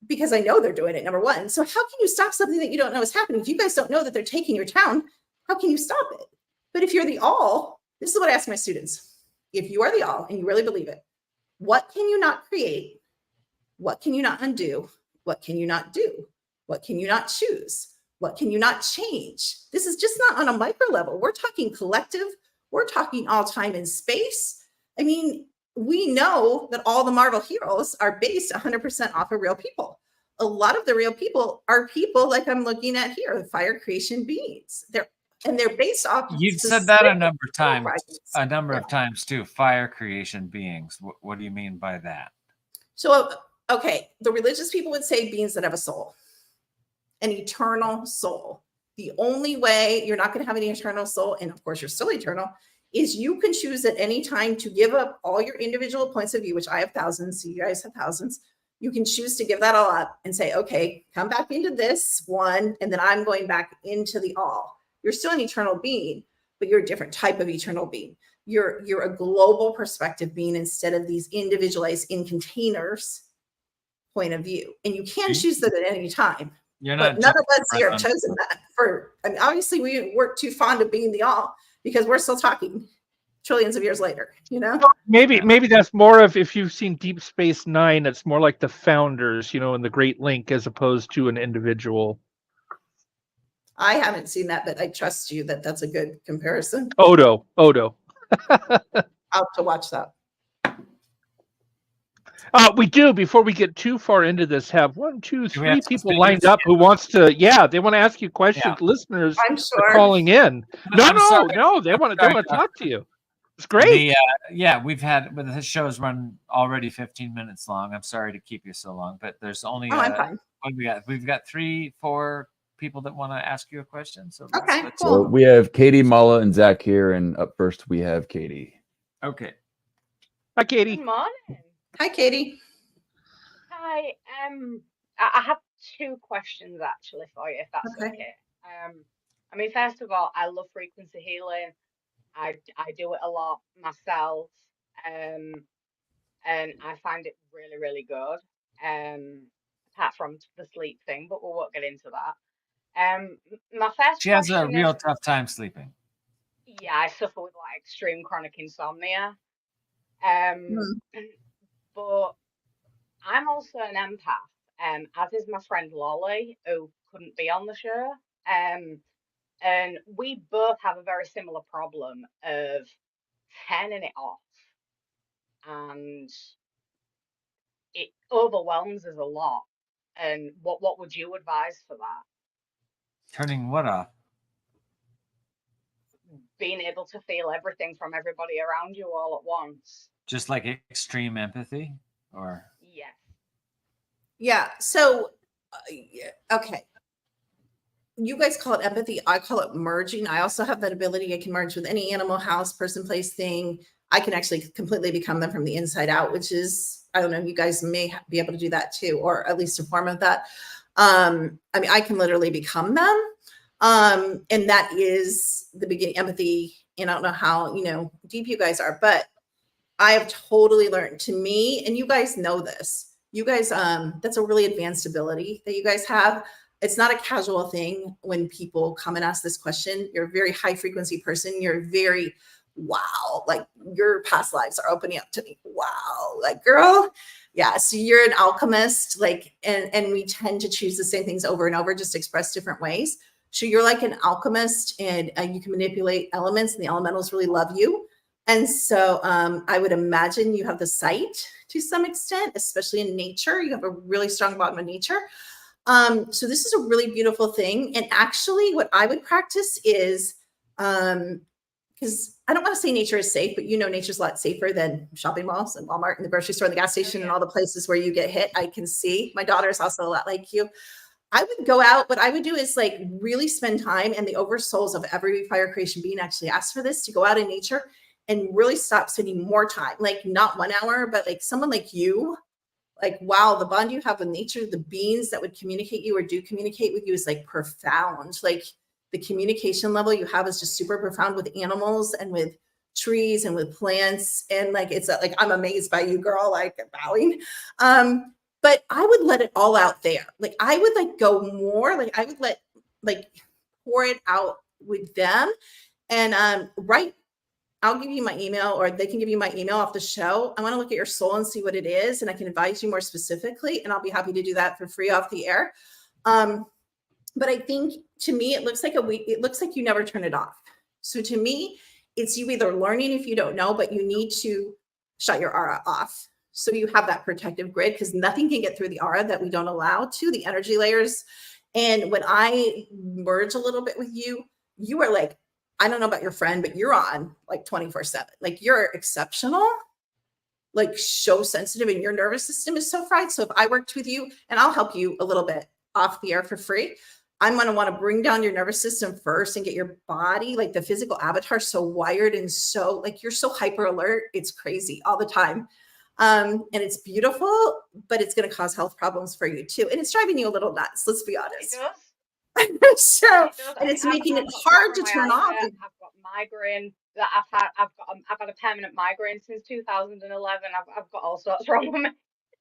because I know they're doing it, number one. So how can you stop something that you don't know is happening? If you guys don't know that they're taking your town, how can you stop it? But if you're the all, this is what I ask my students. If you are the all and you really believe it, what can you not create? What can you not undo? What can you not do? What can you not choose? What can you not change? This is just not on a micro level. We're talking collective. We're talking all time and space. I mean, we know that all the Marvel heroes are based 100% off of real people. A lot of the real people are people like I'm looking at here, the fire creation beings. They're based off. You've said that a number of times too. Fire creation beings. What do you mean by that? So, okay, the religious people would say beings that have a soul, an eternal soul. The only way you're not going to have any eternal soul, and of course you're still eternal, is you can choose at any time to give up all your individual points of view, which I have thousands, so you guys have thousands. You can choose to give that all up and say, okay, come back into this one, and then I'm going back into the all. You're still an eternal being, but you're a different type of eternal being. You're a global perspective being instead of these individualized in containers point of view. And you can choose that at any time. You're but none of us here have chosen that. Obviously we weren't too fond of being the all because we're still talking trillions of years later, you know? Maybe that's more of, if you've seen Deep Space Nine, it's more like the founders, you know, in the Great Link as opposed to an individual. I haven't seen that, but I trust you that that's a good comparison. Odo. I'll have to watch that. We do, before we get too far into this, have 1, 2, 3 people lined up who wants to, they want to ask you questions. Yeah. Listeners are calling in. No, they want to talk to you. It's great. But the show's run already 15 minutes long. I'm sorry to keep you so long, but there's only I'm fine. What we got? We've got 3, 4 people that want to ask you a question. So okay, let's cool. So we have Katie, Mala, and Zach here, and up first we have Katie. Okay. Hi, Katie. Good morning. Hi, Katie. Hi. I have 2 questions actually for you, if that's okay. I mean, first of all, I love frequency healing. I do it a lot myself, and I find it really, really good. Apart from the sleep thing, but we won't get into that. My first She has a real tough time sleeping. Yeah, I suffer with like extreme chronic insomnia. But I'm also an empath, as is my friend Lolly, who couldn't be on the show. And we both have a very similar problem of turning it off. And it overwhelms us a lot. And what would you advise for that? Turning what off? Being able to feel everything from everybody around you all at once. Just like extreme empathy, or? Yes. Yeah. So, okay. You guys call it empathy. I call it merging. I also have that ability. I can merge with any animal, house, person, place, thing. I can actually completely become them from the inside out, which is, I don't know, you guys may be able to do that too, or at least a form of that. I mean, I can literally become them. And that is the beginning, empathy. And I don't know how, deep you guys are, but I have totally learned, to me, and you guys know this, you guys, that's a really advanced ability that you guys have. It's not a casual thing when people come and ask this question. You're a very high frequency person. You're very, wow, like your past lives are opening up to me. Wow, like girl. Yeah. So you're an alchemist, like, and we tend to choose the same things over and over, just expressed different ways. So you're like an alchemist, and you can manipulate elements, and the elementals really love you. And so I would imagine you have the sight to some extent, especially in nature. You have a really strong bond with nature. So this is a really beautiful thing. And actually what I would practice is, because I don't want to say nature is safe, but nature's a lot safer than shopping malls and Walmart and the grocery store and the gas station and all the places where you get hit. I can see my daughter is also a lot like you. I would go out. What I would do is like really spend time, and the oversouls of every fire creation being actually ask for this, to go out in nature and really stop spending more time, like not 1 hour, but like someone like you, like, wow, the bond you have with nature, the beings that would communicate you or do communicate with you is like profound. Like the communication level you have is just super profound with animals and with trees and with plants. And like, it's like, I'm amazed by you, girl, like bowing. But I would let it all out there. Like I would like go more, like I would let like pour it out with them. And I'll give you my email, or they can give you my email off the show. I want to look at your soul and see what it is, and I can advise you more specifically, and I'll be happy to do that for free off the air. But I think to me, it looks like it looks like you never turn it off. So to me, it's you either learning if you don't know, but you need to shut your aura off. So you have that protective grid, because nothing can get through the aura that we don't allow to, the energy layers. And when I merge a little bit with you, you are like, I don't know about your friend, but you're on like 24/7. Like you're exceptional, like so sensitive, and your nervous system is so fried. So if I worked with you, and I'll help you a little bit off the air for free, I'm going to want to bring down your nervous system first and get your body, like the physical avatar, so wired and so like you're so hyper alert. It's crazy all the time. And it's beautiful, but it's going to cause health problems for you too. And it's driving you a little nuts. Let's be honest. It does. So, and it's making it hard to turn off. I've got migraine that I've had a permanent migraine since 2011. I've got all sorts wrong with me.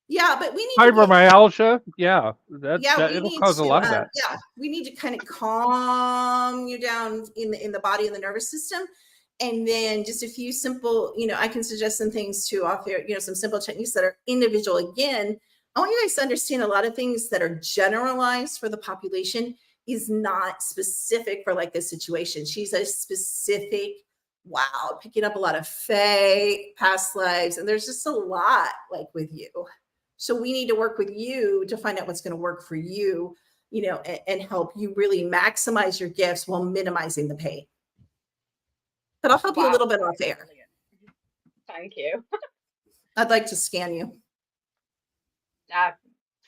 Yeah, but we need fibromyalgia. Yeah, we it'll need cause a to, lot of that. yeah, we need to kind of calm you down in the body and the nervous system. And then just a few simple, I can suggest some things to offer, some simple techniques that are individual. Again, I want you guys to understand a lot of things that are generalized for the population is not specific for like this situation. She's a specific, wow, picking up a lot of fae, past lives, and there's just a lot like with you. So we need to work with you to find out what's going to work for you, and help you really maximize your gifts while minimizing the pain. But I'll help you a little bit off air. Thank you. I'd like to scan you.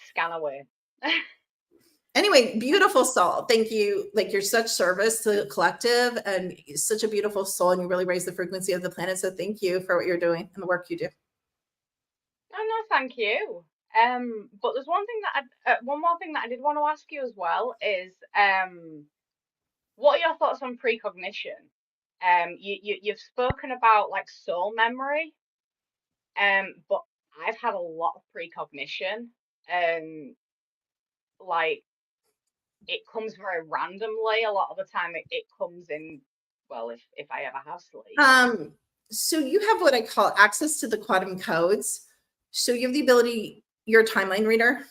Scan away. Anyway, beautiful soul. Thank you. Like you're such service to the collective, and such a beautiful soul, and you really raise the frequency of the planet. So thank you for what you're doing and the work you do. No, thank you. But there's one more thing that I did want to ask you as well is, what are your thoughts on precognition? You've spoken about like soul memory, but I've had a lot of precognition, and like it comes very randomly. A lot of the time it comes in, well, if I ever have sleep. So you have what I call access to the quantum codes. So you have the ability, you're a timeline reader.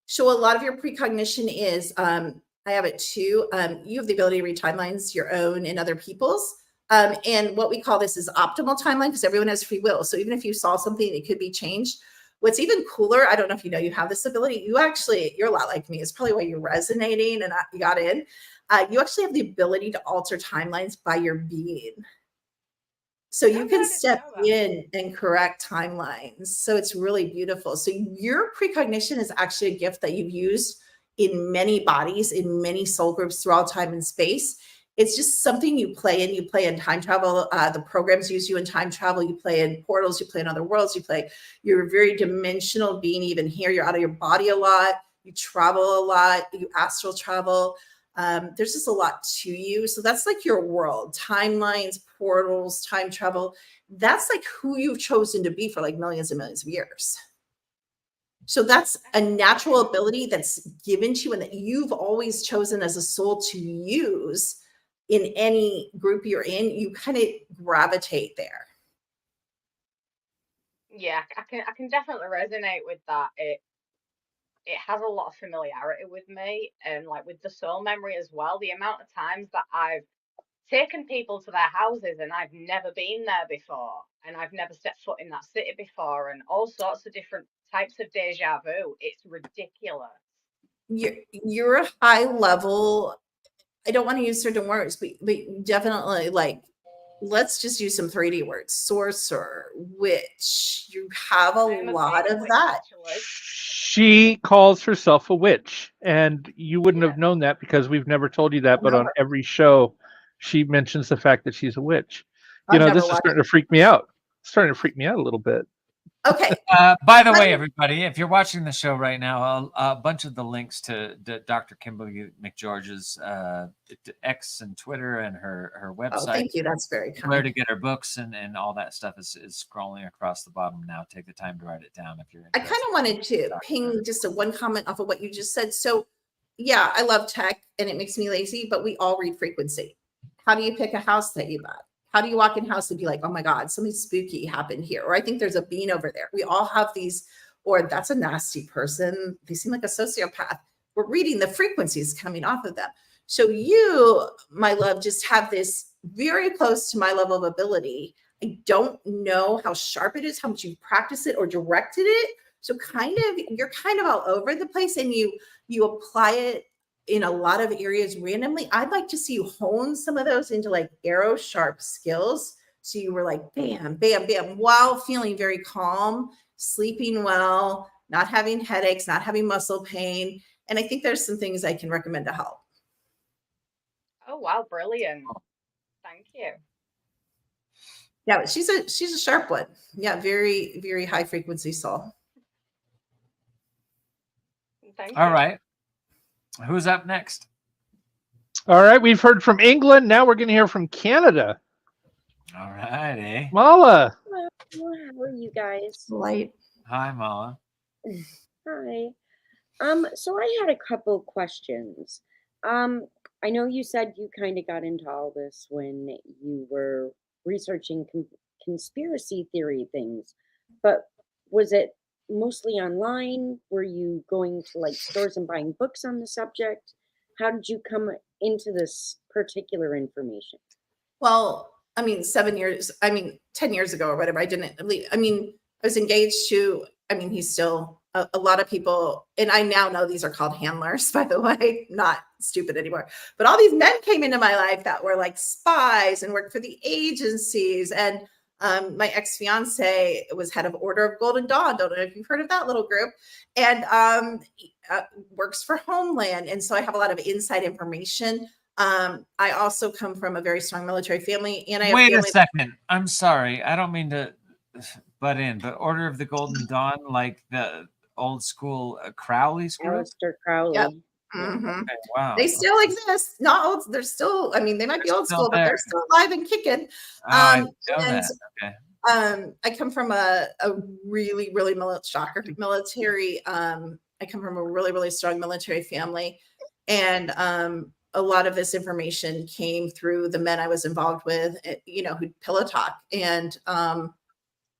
So a lot of your precognition is, I have it too. You have the ability to read timelines, your own and other people's. And what we call this is optimal timeline, because everyone has free will. So even if you saw something, it could be changed. What's even cooler, I don't know if you have this ability. You're a lot like me. It's probably why you're resonating and you got in. You actually have the ability to alter timelines by your being. So you can step in and correct timelines. So it's really beautiful. So your precognition is actually a gift that you've used in many bodies, in many soul groups throughout time and space. It's just something you play in. You play in time travel. The programs use you in time travel. You play in portals. You play in other worlds. You're a very dimensional being even here. You're out of your body a lot. You travel a lot. You astral travel. There's just a lot to you. So that's like your world. Timelines, portals, time travel. That's like who you've chosen to be for like millions and millions of years. So that's a natural ability that's given to you and that you've always chosen as a soul to use in any group you're in. You kind of gravitate there. Yeah, I can definitely resonate with that. It has a lot of familiarity with me, and like with the soul memory as well. The amount of times that I've taken people to their houses and I've never been there before, and I've never stepped foot in that city before, and all sorts of different types of deja vu. It's ridiculous. You're a high level. I don't want to use certain words, but definitely, like, let's just use some 3D words. Sorcerer, witch. You have a lot of that. Actually. She calls herself a witch, and you wouldn't have known that because we've never told you that. But on every show, she mentions the fact that she's a witch. You know, this is starting to freak me out. It's starting to freak me out a little bit. Okay. By the way, everybody, if you're watching the show right now, a bunch of the links to Dr. Kimberly McGeorge's X and Twitter and her website. Oh, thank you. That's very kind. Where to get her books and all that stuff is scrolling across the bottom now. Take the time to write it down if you're interested. I kind of wanted to ping just one comment off of what you just said. So, yeah, I love tech and it makes me lazy, but we all read frequency. How do you pick a house that you buy? How do you walk in house and be like, oh my God, something spooky happened here? Or I think there's a bean over there. We all have these, or that's a nasty person. They seem like a sociopath. We're reading the frequencies coming off of them. So you, my love, just have this very close to my level of ability. I don't know how sharp it is, how much you practice it or directed it. So you're kind of all over the place, and you apply it in a lot of areas randomly. I'd like to see you hone some of those into like arrow sharp skills. So you were like, bam, bam, bam, while feeling very calm, sleeping well, not having headaches, not having muscle pain. And I think there's some things I can recommend to help. Oh, wow. Brilliant. Thank you. Yeah, she's a sharp one. Yeah. Very, very high frequency soul. Thank you. All right. Who's up next? All right, we've heard from England. Now we're going to hear from Canada. All righty. Mala. Hello, how are you guys? Light. Hi, Mala. Hi. So I had a couple questions. I know you said you kind of got into all this when you were researching conspiracy theory things, but was it mostly online? Were you going to like stores and buying books on the subject? How did you come into this particular information? Well, I mean, 10 years ago or whatever, I was engaged to, he's still a lot of people. And I now know these are called handlers, by the way, not stupid anymore. But all these men came into my life that were like spies and worked for the agencies. And my ex-fiance was head of Order of Golden Dawn. Don't know if you've heard of that little group, and works for Homeland. And so I have a lot of inside information. I also come from a very strong military family. And I Wait a second. I'm sorry. I don't mean to butt in, but Order of the Golden Dawn, like the old school Crowley's group? Aleister Crowley. Yep. Mm-hmm. Okay, wow. They still exist. Not old. They're still, they might be old school, but they're still alive and kicking. I know that. Okay. I come from a really, really military. I come from a really, really strong military family. And a lot of this information came through the men I was involved with, who'd pillow talk. And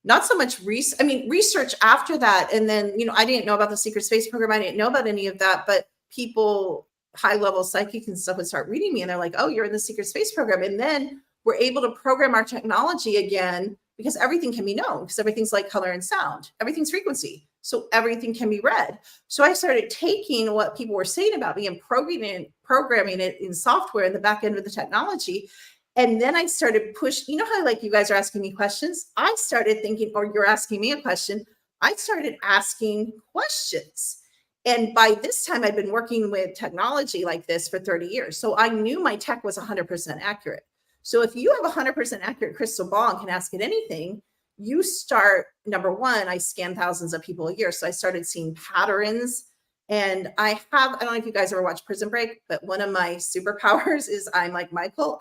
not so much research after that. And then, I didn't know about the secret space program. I didn't know about any of that, but people, high level psychic and stuff would start reading me and they're like, oh, you're in the secret space program. And then we're able to program our technology again, because everything can be known, because everything's like color and sound, everything's frequency. So everything can be read. So I started taking what people were saying about me and programming it in software in the back end of the technology. And then I started how like you guys are asking me questions. I started thinking, or you're asking me a question. I started asking questions. And by this time, I'd been working with technology like this for 30 years. So I knew my tech was 100% accurate. So if you have a 100% accurate crystal ball and can ask it anything, you start, number one, I scan thousands of people a year. So I started seeing patterns. And I don't know if you guys ever watch Prison Break, but one of my superpowers is I'm like Michael.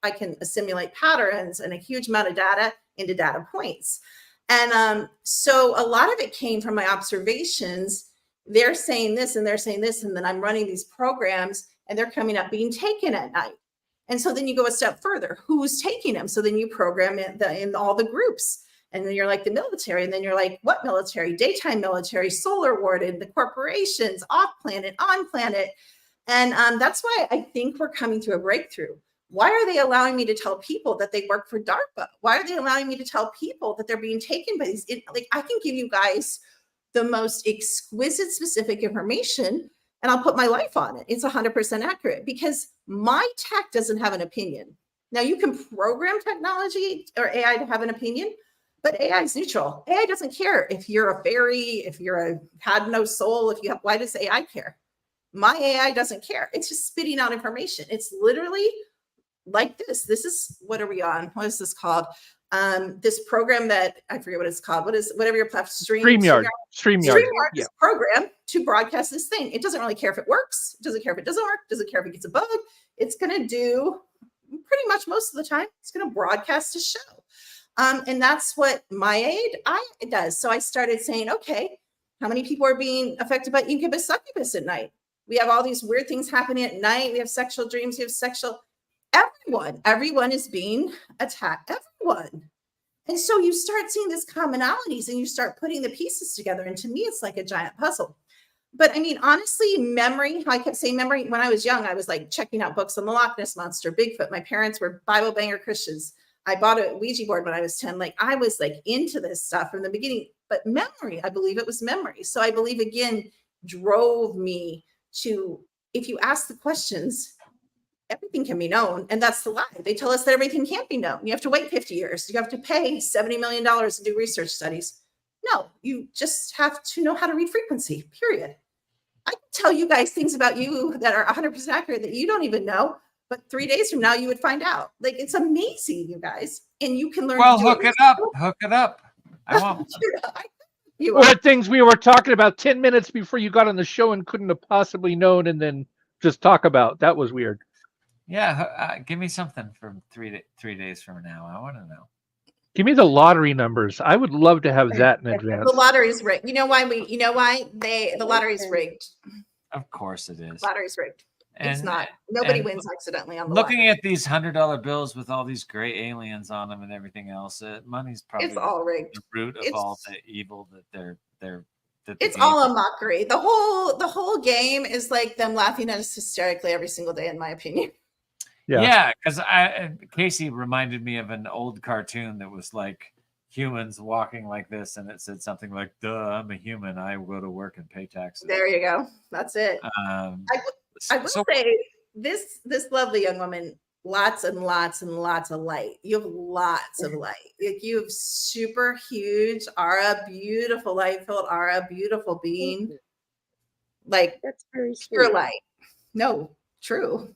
I can assimilate patterns and a huge amount of data into data points. And so a lot of it came from my observations. They're saying this and they're saying this, and then I'm running these programs and they're coming up being taken at night. And so then you go a step further. Who's taking them? So then you program in all the groups. And then you're like the military. And then you're like, what military? Daytime military, solar warden, the corporations, off planet, on planet. And that's why I think we're coming to a breakthrough. Why are they allowing me to tell people that they work for DARPA? Why are they allowing me to tell people that they're being taken by these? Like, I can give you guys the most exquisite, specific information, and I'll put my life on it. It's 100% accurate because my tech doesn't have an opinion. Now, you can program technology or AI to have an opinion, but AI is neutral. AI doesn't care if you're a fairy, if you're had no soul, if you have, why does AI care? My AI doesn't care. It's just spitting out information. It's literally like this. This is, what are we on? What is this called? This program that I forget what it's called. Whatever your platform? StreamYard. Is programmed to broadcast this thing. It doesn't really care if it works. It doesn't care if it doesn't work. It doesn't care if it gets a bug. It's going to do pretty much most of the time. It's going to broadcast a show. And that's what my AI does. So I started saying, okay, how many people are being affected by incubus succubus at night? We have all these weird things happening at night. We have sexual dreams. We have sexual, everyone is being attacked, everyone. And so you start seeing these commonalities and you start putting the pieces together. And to me, it's like a giant puzzle. But I mean, honestly, memory, I kept saying memory. When I was young, I was like checking out books on the Loch Ness Monster, Bigfoot. My parents were Bible banger Christians. I bought a Ouija board when I was 10. Like, I was like into this stuff from the beginning. But memory, I believe it was memory. So I believe, again, drove me to, if you ask the questions, everything can be known. And that's the lie. They tell us that everything can't be known. You have to wait 50 years. You have to pay $70 million to do research studies. No, you just have to know how to read frequency, period. I can tell you guys things about you that are 100% accurate that you don't even know, but 3 days from now, you would find out. Like, it's amazing, you guys. And you can learn. Well, hook it up. Hook it up. I want. What things we were talking about 10 minutes before you got on the show and couldn't have possibly known, and then just talk about. That was weird. Yeah, give me something from 3 days from now. I want to know. Give me the lottery numbers. I would love to have that in advance. The lottery's rigged. You know why the lottery's rigged. Of course it is. Lottery's rigged. And, it's not. Nobody wins accidentally on the looking lottery. at these $100 bills with all these gray aliens on them and everything else, money's probably it's all rigged. The root of all the evil that it's all a mockery. The whole game is like them laughing at us hysterically every single day, in my opinion. Yeah, because Casey reminded me of an old cartoon that was like humans walking like this, and it said something like, "Duh, I'm a human. I go to work and pay taxes." There you go. That's it. I will say this lovely young woman, lots and lots and lots of light. You have lots of light. You have super huge aura, beautiful light-filled aura, beautiful being. Like, that's very pure light. No, true.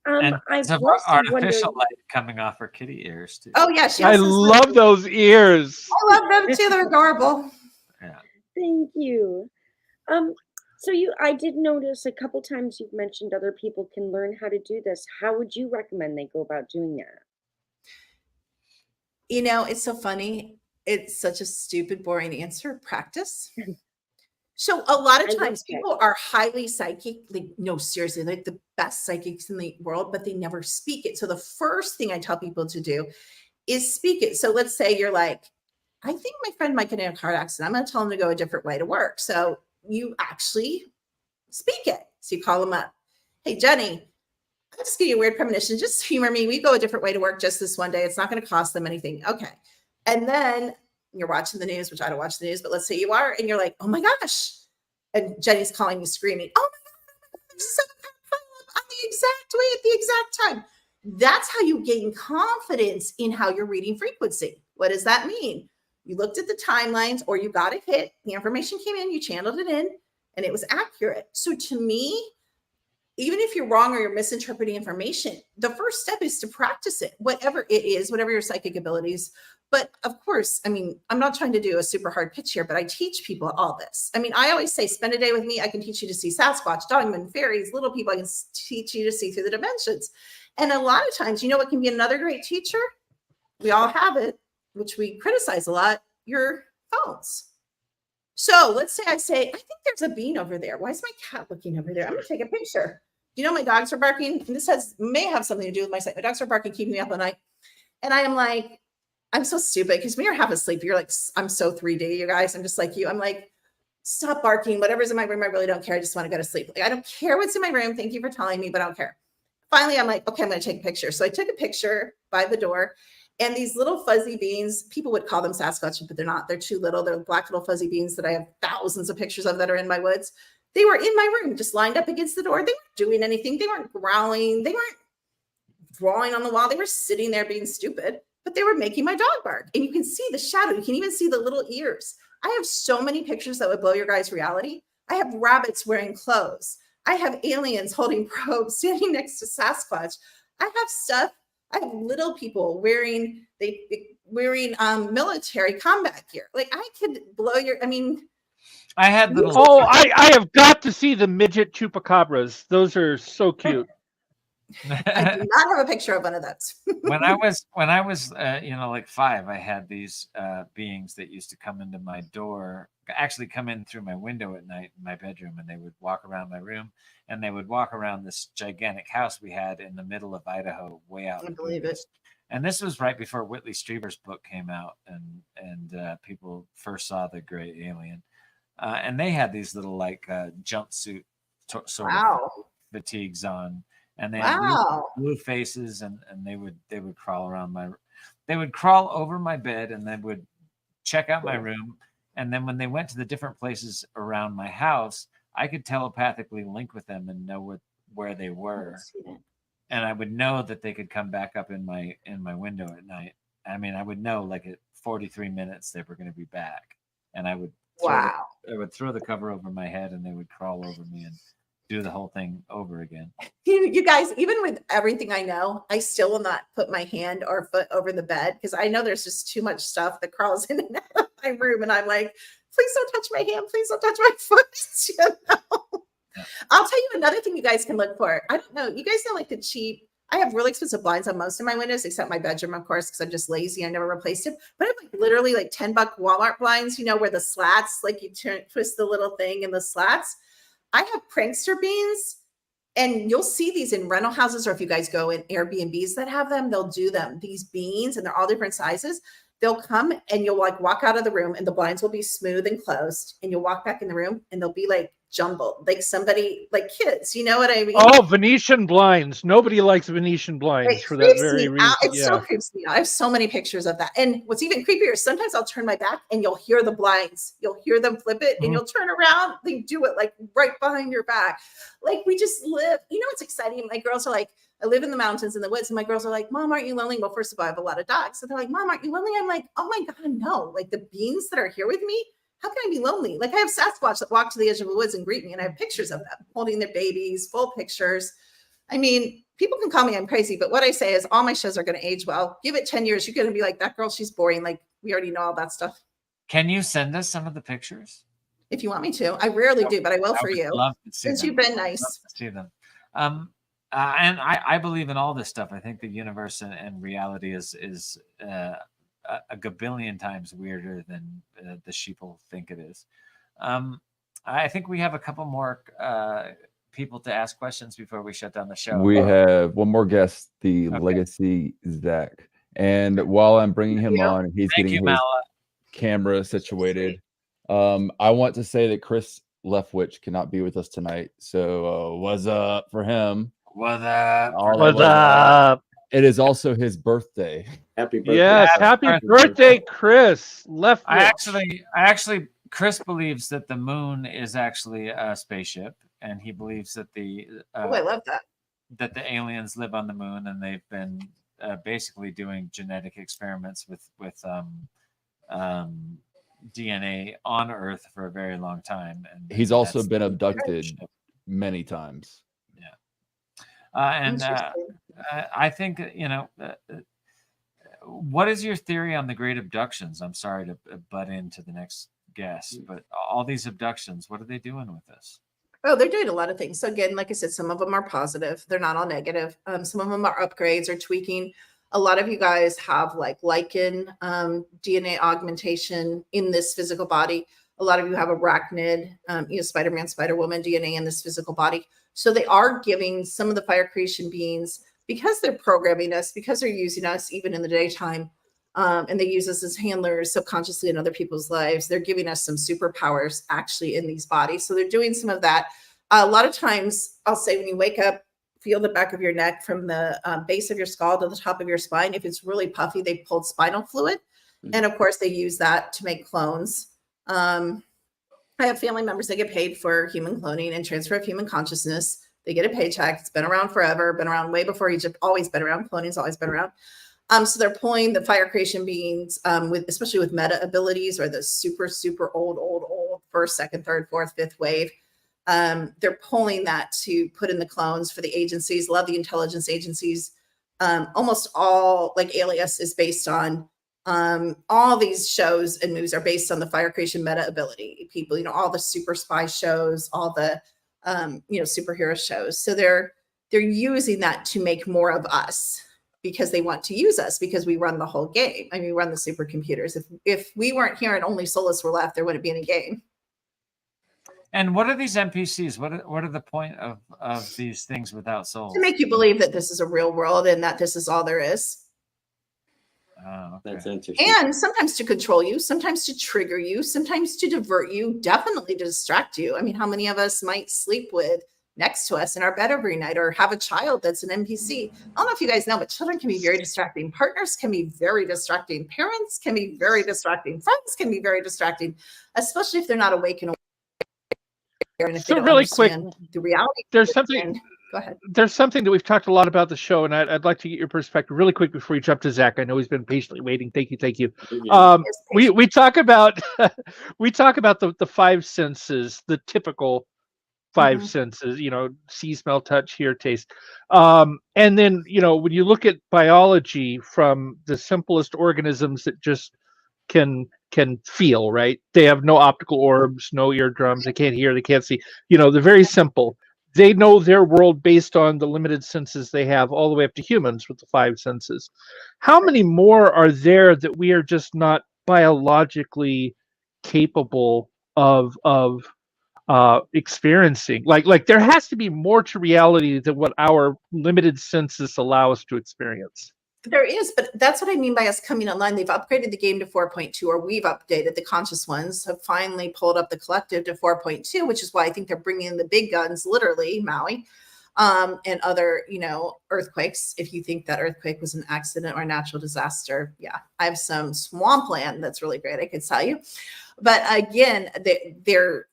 And some artificial light coming off her kitty ears too. Oh yeah, I love those ears. I love them too. They're adorable. Yeah. Thank you. So I did notice a couple times you've mentioned other people can learn how to do this. How would you recommend they go about doing that? You know, it's so funny. It's such a stupid, boring answer. Practice. So a lot of times people are highly psychic, like, no, seriously, like the best psychics in the world, but they never speak it. So the first thing I tell people to do is speak it. So let's say you're like, I think my friend might get in a car accident. I'm going to tell him to go a different way to work. So you actually speak it. So you call them up. Hey, Jenny, I'll just give you a weird premonition. Just humor me. We go a different way to work just this one day. It's not going to cost them anything. Okay. And then you're watching the news, which I don't watch the news, but let's say you are, and you're like, oh my gosh. And Jenny's calling you screaming, oh my God, so on the exact way at the exact time. That's how you gain confidence in how you're reading frequency. What does that mean? You looked at the timelines, or you got a hit, the information came in, you channeled it in, and it was accurate. So to me, even if you're wrong or you're misinterpreting information, the first step is to practice it, whatever it is, whatever your psychic abilities. But of course, I mean, I'm not trying to do a super hard pitch here, but I teach people all this. I mean, I always say, spend a day with me. I can teach you to see Sasquatch, Dogman, fairies, little people. I can teach you to see through the dimensions. And a lot of times, you know what can be another great teacher? We all have it, which we criticize a lot, your phones. So let's say I think there's a bean over there. Why is my cat looking over there? I'm going to take a picture. You know, my dogs are barking. And this may have something to do with my sight. My dogs are barking, keeping me up all night. And I am like, I'm so stupid, because when you're half asleep, you're like, I'm so 3D, you guys. I'm just like you. I'm like, stop barking. Whatever's in my room, I really don't care. I just want to go to sleep. Like, I don't care what's in my room. Thank you for telling me, but I don't care. finally I'm like, okay, I'm going to take a picture. So I took a picture by the door, and these little fuzzy beings, people would call them Sasquatch, but they're not. They're too little. They're black little fuzzy beings that I have thousands of pictures of that are in my woods. They were in my room, just lined up against the door. They weren't doing anything. They weren't growling. They weren't drawing on the wall. They were sitting there being stupid, but they were making my dog bark. And you can see the shadow. You can even see the little ears. I have so many pictures that would blow your guys' reality. I have rabbits wearing clothes. I have aliens holding probes standing next to Sasquatch. I have stuff. I have little people wearing military combat gear. Like, I could blow your, I mean. I had little. Oh, I have got to see the midget chupacabras. Those are so cute. I do not have a picture of one of those. when I was like 5, I had these beings that used to come into my door, actually come in through my window at night in my bedroom, and they would walk around my room, and they would walk around this gigantic house we had in the middle of Idaho, way out. I believe it. And this was right before Whitley Strieber's book came out, and people first saw the gray alien, and they had these little like jumpsuit sort of fatigues on. And they had blue faces, and they would crawl around they would crawl over my bed, and they would check out my room. And then when they went to the different places around my house, I could telepathically link with them and know where they were. And I would know that they could come back up in my window at night. I mean, I would know like at 43 minutes they were going to be back, and I would throw the cover over my head, and they would crawl over me and do the whole thing over again. You guys, even with everything I know, I still will not put my hand or foot over the bed, because I know there's just too much stuff that crawls in and out of my room, and I'm like, please don't touch my hand, please don't touch my foot. You know? Yeah. I'll tell you another thing you guys can look for. I don't know, you guys know like the cheap, I have really expensive blinds on most of my windows, except my bedroom, of course, because I'm just lazy. I never replaced it. But I have like literally like $10 Walmart blinds, you know, where the slats, like you twist the little thing in the slats. I have prankster beans, and you'll see these in rental houses, or if you guys go in Airbnbs that have them, they'll do them. These beans, and they're all different sizes. They'll come, and you'll like walk out of the room, and the blinds will be smooth and closed, and you'll walk back in the room, and they'll be like jumbled, like somebody, like kids, you know what I mean? Oh, Venetian blinds. Nobody likes Venetian blinds for that very reason. It so creeps me out. I have so many pictures of that. And what's even creepier is sometimes I'll turn my back, and you'll hear the blinds. You'll hear them flip it, and you'll turn around. They do it like right behind your back. Like, we just live. You know what's exciting? My girls are like, I live in the mountains, in the woods, and my girls are like, Mom, aren't you lonely? Well, first of all, I have a lot of dogs. So they're like, Mom, aren't you lonely? I'm like, oh my God, no. Like, the beings that are here with me, how can I be lonely? Like, I have Sasquatch that walk to the edge of the woods and greet me, and I have pictures of them holding their babies, full pictures. I mean, people can call me I'm crazy, but what I say is all my shows are going to age well. Give it 10 years, you're going to be like, that girl, she's boring. Like, we already know all that stuff. Can you send us some of the pictures? If you want me to. I rarely do, but I will for you. Love to see since them. You've been nice. Love to see them. And I believe in all this stuff. I think the universe and reality is a gabillion times weirder than the sheeple think it is. I think we have a couple more people to ask questions before we shut down the show. We have one more guest, the Legacy Zach. And while I'm bringing him on, and he's getting his camera situated, I want to say that Chris Leftwich cannot be with us tonight. So what's up for him? What's up? What's up? It is also his birthday. Happy birthday. Yes, happy birthday, Chris Leftwich. I actually, Chris believes that the moon is actually a spaceship, and he believes that I love that. That the aliens live on the moon, and they've been basically doing genetic experiments with DNA on Earth for a very long time. And he's also been abducted many times. And I think, what is your theory on the great abductions? I'm sorry to butt into the next guest, but all these abductions, what are they doing with us? Oh, they're doing a lot of things. So again, like I said, some of them are positive. They're not all negative. Some of them are upgrades or tweaking. A lot of you guys have like lichen DNA augmentation in this physical body. A lot of you have arachnid, Spider-Man, Spider-Woman DNA in this physical body. So they are giving some of the fire creation beings, because they're programming us, because they're using us even in the daytime, and they use us as handlers subconsciously in other people's lives. They're giving us some superpowers actually in these bodies. So they're doing some of that. A lot of times I'll say when you wake up feel the back of your neck from the base of your skull to the top of your spine. If it's really puffy, they pulled spinal fluid. And of course, they use that to make clones. I have family members that get paid for human cloning and transfer of human consciousness. They get a paycheck. It's been around forever, been around way before Egypt, always been around. Cloning's always been around. So they're pulling the fire creation beings with, especially with meta abilities or the super, super old, first, second, third, fourth, fifth wave. They're pulling that to put in the clones for the agencies. Love the intelligence agencies. Almost all, like Alias is based on, all these shows and movies are based on the fire creation meta ability. People, you know, all the super spy shows, all the, you know, superhero shows. So they're using that to make more of us because they want to use us because we run the whole game. I mean, we run the supercomputers. If we weren't here and only Solus were left, there wouldn't be any game. And what are these NPCs? What are the point of these things without souls? To make you believe that this is a real world and that this is all there is. Oh, okay. That's interesting. And sometimes to control you, sometimes to trigger you, sometimes to divert you, definitely to distract you. I mean, how many of us might sleep with next to us in our bed every night or have a child that's an NPC? I don't know if you guys know, but children can be very distracting. Partners can be very distracting. Parents can be very distracting. Friends can be very distracting, especially if they're not awake and aware. And if So they don't really quick, understand the reality. there's something. Go ahead. There's something that we've talked a lot about the show, and I'd like to get your perspective really quick before you jump to Zach. I know he's been patiently waiting. Thank you. We talk about the five senses, the typical five senses. You know, see, smell, touch, hear, taste. And then when you look at biology, from the simplest organisms that just can feel, right? They have no optical orbs, no eardrums. They can't hear. They can't see. They're very simple. They know their world based on the limited senses they have, all the way up to humans with the five senses. How many more are there that we are just not biologically capable of experiencing? Like there has to be more to reality than what our limited senses allow us to experience. There is, but that's what I mean by us coming online. They've upgraded the game to 4.2, or we've updated. The conscious ones have finally pulled up the collective to 4.2, which is why I think they're bringing in the big guns, literally Maui, and other, earthquakes. If you think that earthquake was an accident or a natural disaster, yeah, I have some swampland that's really great, I could tell you. But again, they're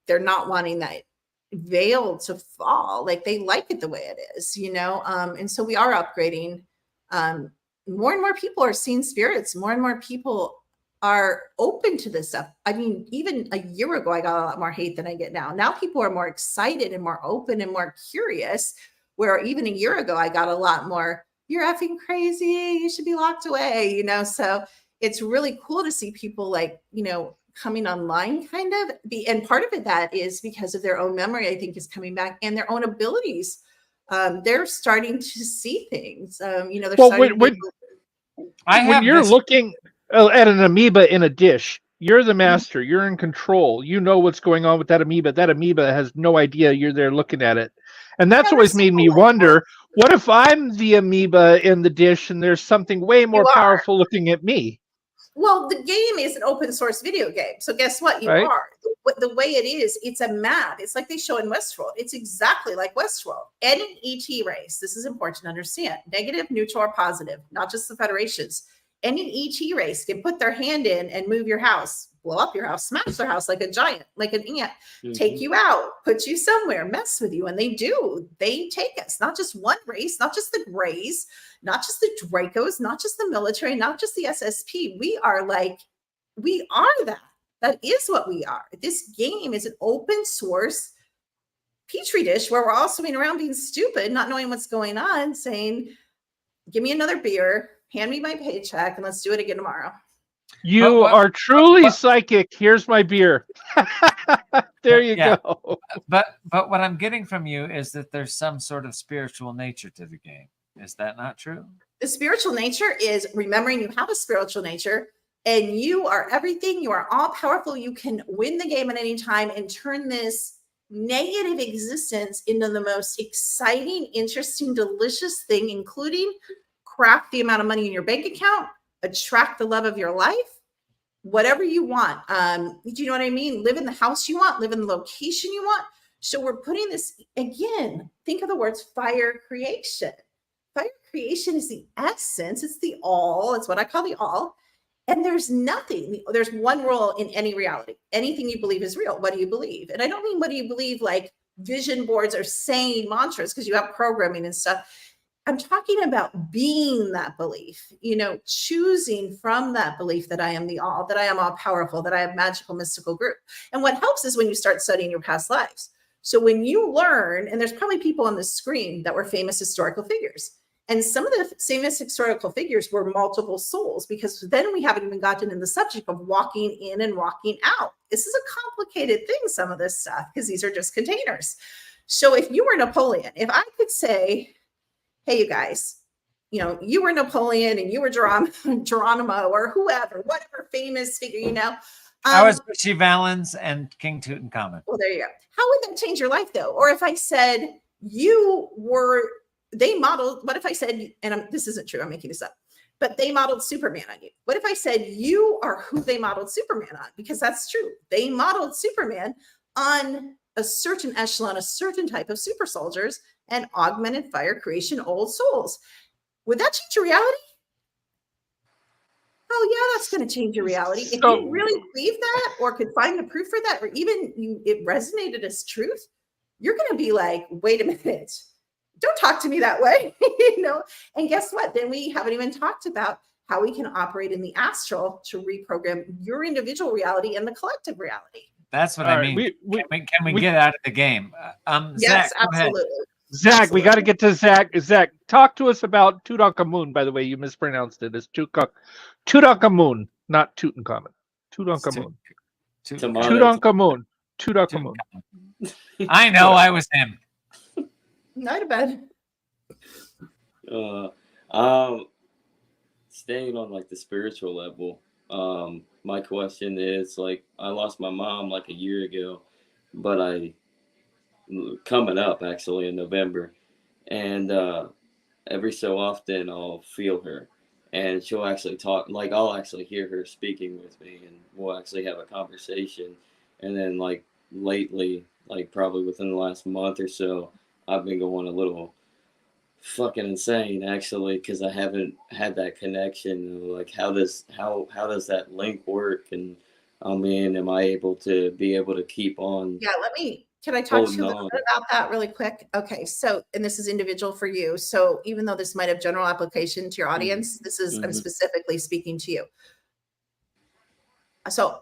not wanting that veil to fall. Like, they like it the way it is, and so we are upgrading. More and more people are seeing spirits. More and more people are open to this stuff. I mean, even a year ago, I got a lot more hate than I get now. Now people are more excited and more open and more curious, where even a year ago, I got a lot more, "You're effing crazy. You should be locked away," So it's really cool to see people coming online, kind of and part of it, that is because of their own memory, I think, is coming back, and their own abilities. They're starting to see things. They're starting when you're looking at an amoeba in a dish, you're the master. You're in control. You know what's going on with that amoeba. That amoeba has no idea you're there looking at it. And that's always made me wonder, what if I'm the amoeba in the dish and there's something way more powerful looking at me? Well, the game is an open source video game. So guess what? You are. The way it is, it's a map. It's like they show in Westworld. It's exactly like Westworld. Any ET race, this is important to understand, negative, neutral, or positive, not just the federations. Any ET race can put their hand in and move your house, blow up your house, smash their house like a giant, like an ant, take you out, put you somewhere, mess with you. And they do. They take us, not just one race, not just the Greys, not just the Dracos, not just the military, not just the SSP. We are that. That is what we are. This game is an open source petri dish where we're all swimming around being stupid, not knowing what's going on, saying, "Give me another beer, hand me my paycheck, and let's do it again tomorrow." You are truly psychic. Here's my beer. There you go. But what I'm getting from you is that there's some sort of spiritual nature to the game. Is that not true? The spiritual nature is remembering you have a spiritual nature, and you are everything. You are all powerful. You can win the game at any time and turn this negative existence into the most exciting, interesting, delicious thing, including craft the amount of money in your bank account, attract the love of your life, whatever you want. Do you know what I mean? Live in the house you want, live in the location you want, So we're putting this, again, think of the words fire creation. Fire creation is the essence. It's the all. It's what I call the all. And there's nothing, there's one rule in any reality. Anything you believe is real. What do you believe? And I don't mean what do you believe like vision boards or saying mantras, because you have programming and stuff. I'm talking about being that belief, choosing from that belief that I am the all, that I am all powerful, that I have magical, mystical group. And what helps is when you start studying your past lives. So when you learn, and there's probably people on the screen that were famous historical figures, and some of the famous historical figures were multiple souls, because then we haven't even gotten in the subject of walking in and walking out. This is a complicated thing, some of this stuff, because these are just containers. So if you were Napoleon, if I could say, hey, you guys, you were Napoleon and you were Geronimo or whoever, whatever famous figure, I was Richie Valens and King Tutankhamun. Well, there you go. How would that change your life, though? Or if I said they modeled, what if I said, and this isn't true, I'm making this up, but they modeled Superman on you? What if I said you are who they modeled Superman on? Because that's true. They modeled Superman on a certain echelon, a certain type of super soldiers and augmented fire creation old souls. Would that change your reality? Oh yeah, that's going to change your reality. If you really believe that, or could find the proof for that, or even it resonated as truth, you're going to be like, wait a minute, don't talk to me that way, And guess what? Then we haven't even talked about how we can operate in the astral to reprogram your individual reality and the collective reality. That's what I mean. Can we get out of the game? Yes, Zach, absolutely. Zach, we got to get to Zach. Zach, talk to us about Tutankhamun. By the way, you mispronounced it. It's Tutankhamun, not Tutankhamun. Tutankhamun. Tutankhamun. I know I was him. Not a bad. Staying on like the spiritual level, my question is, like, I lost my mom like a year ago, but coming up actually in November, and every so often I'll feel her, and she'll actually talk, like I'll actually hear her speaking with me, and we'll actually have a conversation. And then like lately, like probably within the last month or so, I've been going a little fucking insane actually, because I haven't had that connection. Like how does that link work? And am I able to keep on? Yeah, can I talk to you a little bit about that really quick? Okay, so, and this is individual for you. So even though this might have general application to your audience, this is, I'm specifically speaking to you. So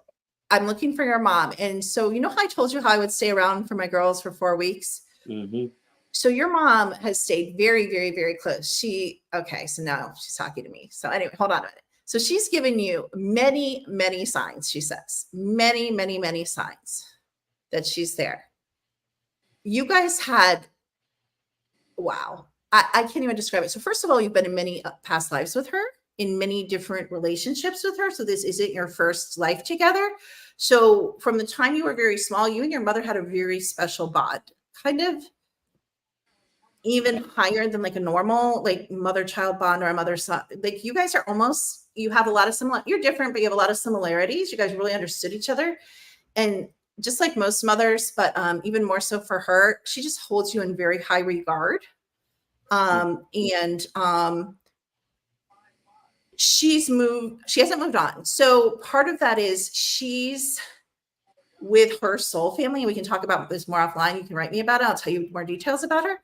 I'm looking for your mom. And so, how I told you how I would stay around for my girls for 4 weeks? Mm-hmm. So your mom has stayed very, very, very close. So now she's talking to me. So anyway, hold on a minute. So she's given you many, many signs, she says. Many, many, many signs that she's there. You guys had, wow, I can't even describe it. So first of all, you've been in many past lives with her, in many different relationships with her. So this isn't your first life together. So from the time you were very small, you and your mother had a very special bond, kind of even higher than like a normal, like mother-child bond or a mother-son. Like you guys are almost, you have a lot of you're different, but you have a lot of similarities. You guys really understood each other. And just like most mothers, but even more so for her, she just holds you in very high regard. She hasn't moved on. So part of that is she's with her soul family. We can talk about this more offline. You can write me about it. I'll tell you more details about her.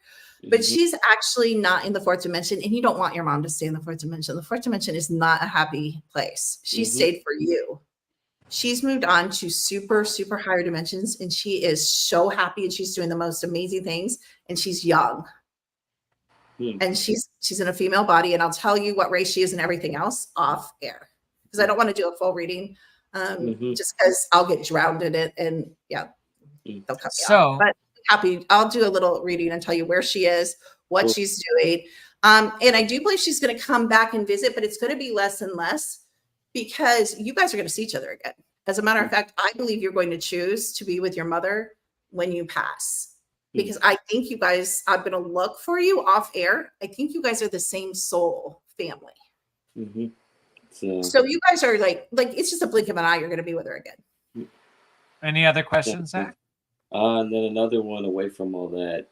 But she's actually not in the fourth dimension, and you don't want your mom to stay in the fourth dimension. The fourth dimension is not a happy place. She stayed for you. She's moved on to super, super higher dimensions, and she is so happy, and she's doing the most amazing things, and she's young. And she's in a female body, and I'll tell you what race she is and everything else off air, because I don't want to do a full reading, just because I'll get drowned in it, and they'll cut me off. But happy, I'll do a little reading and tell you where she is, what she's doing. And I do believe she's going to come back and visit, but it's going to be less and less, because you guys are going to see each other again. As a matter of fact, I believe you're going to choose to be with your mother when you pass, because I think you guys, I'm going to look for you off air. I think you guys are the same soul family. So you guys are like it's just a blink of an eye. You're going to be with her again. Any other questions, Zach? And then another one away from all that.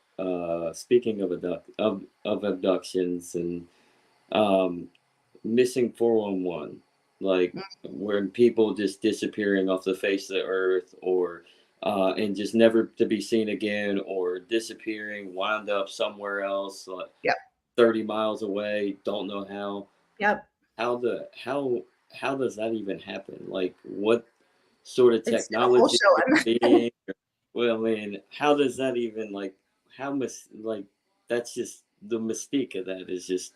Speaking of abductions and um, missing 411, like when people just disappearing off the face of the earth, or and just never to be seen again, or disappearing, wind up somewhere else, like Yep. 30 miles away, don't know how. Yep. How does that even happen? Like, what sort of It's a whole technology show. is being? Well, I mean, how does that even, like, like, that's just the mystique of that is just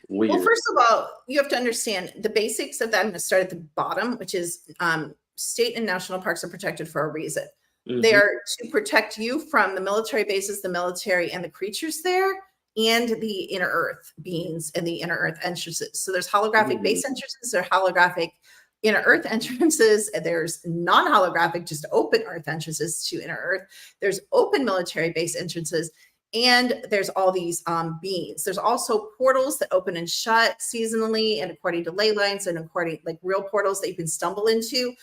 Well, weird. first of all, you have to understand the basics of that. I'm going to start at the bottom, which is state and national parks are protected for a reason. They are to protect you from the military bases, the military, and the creatures there, and the inner earth beings and the inner earth entrances. So there's holographic base entrances, there are holographic inner earth entrances, and there's non-holographic, just open earth entrances to inner earth. There's open military base entrances, and there's all these beings. There's also portals that open and shut seasonally and according to ley lines, and according, like, real portals that you can stumble into.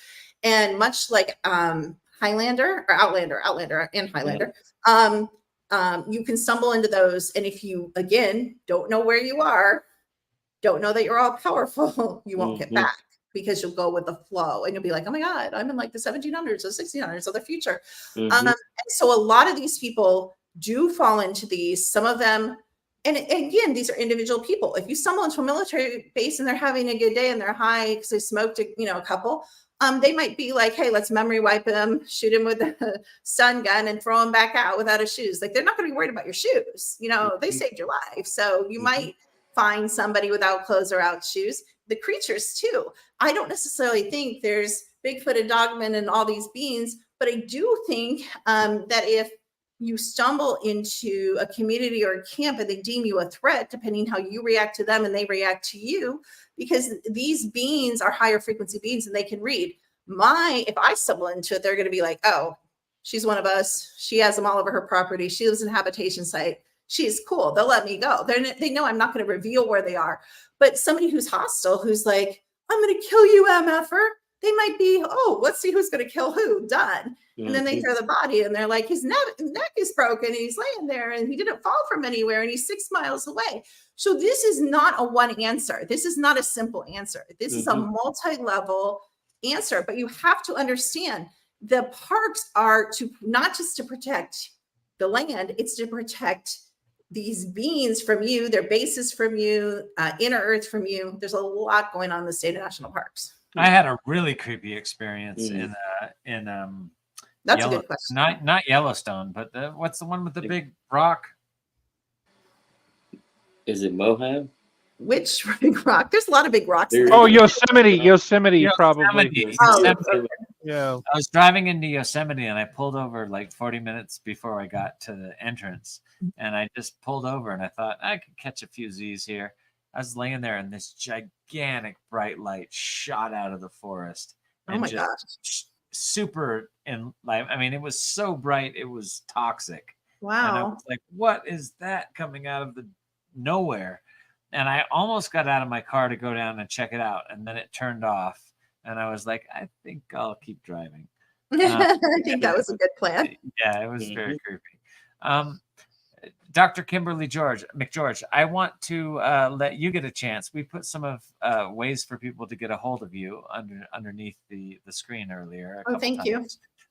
And much like Highlander or Outlander and Highlander, you can stumble into those. And if you, again, don't know where you are, don't know that you're all powerful, you won't get back, because you'll go with the flow and you'll be like, oh my God, I'm in like the 1700s or 1600s of the future. And so a lot of these people do fall into these, some of them, and again, these are individual people. If you stumble into a military base and they're having a good day and they're high because they smoked a couple, they might be like, hey, let's memory wipe him, shoot him with a stun gun and throw him back out without his shoes. Like, they're not going to be worried about your shoes. They saved your life. So you might find somebody without clothes or out shoes. The creatures too. I don't necessarily think there's Bigfoot and Dogman and all these beings, but I do think that if you stumble into a community or a camp and they deem you a threat, depending how you react to them and they react to you, because these beings are higher frequency beings and they can read. If I stumble into it, they're going to be like, oh, she's one of us. She has them all over her property. She lives in a habitation site. She's cool. They'll let me go. They know I'm not going to reveal where they are. But somebody who's hostile, who's like, I'm going to kill you, MFer. They might be, oh, let's see who's going to kill who. Done. And then they throw the body and they're like, his neck is broken and he's laying there and he didn't fall from anywhere and he's 6 miles away. So this is not a one answer. This is not a simple answer. This is a multi-level answer, but you have to understand the parks are not just to protect the land, it's to protect these beings from you, their bases from you, inner earth from you. There's a lot going on in the state of national parks. I had a really creepy experience in that's a good question. Not Yellowstone, but what's the one with the big rock? Is it Moab? Which big rock? There's a lot of big rocks. Oh, Yosemite, probably. Yeah. I was driving into Yosemite and I pulled over like 40 minutes before I got to the entrance. And I just pulled over and I thought I could catch a few Z's here. I was laying there and this gigantic bright light shot out of the forest. Oh my gosh. Super, and like, I mean, it was so bright, it was toxic. Wow. And I was like, what is that coming out of the nowhere? And I almost got out of my car to go down and check it out. And then it turned off. And I was like, I think I'll keep driving. I think that was a good plan. Yeah, it was very creepy. Dr. Kimberly McGeorge, I want to let you get a chance. We put some of ways for people to get a hold of you underneath the screen earlier. Thank you.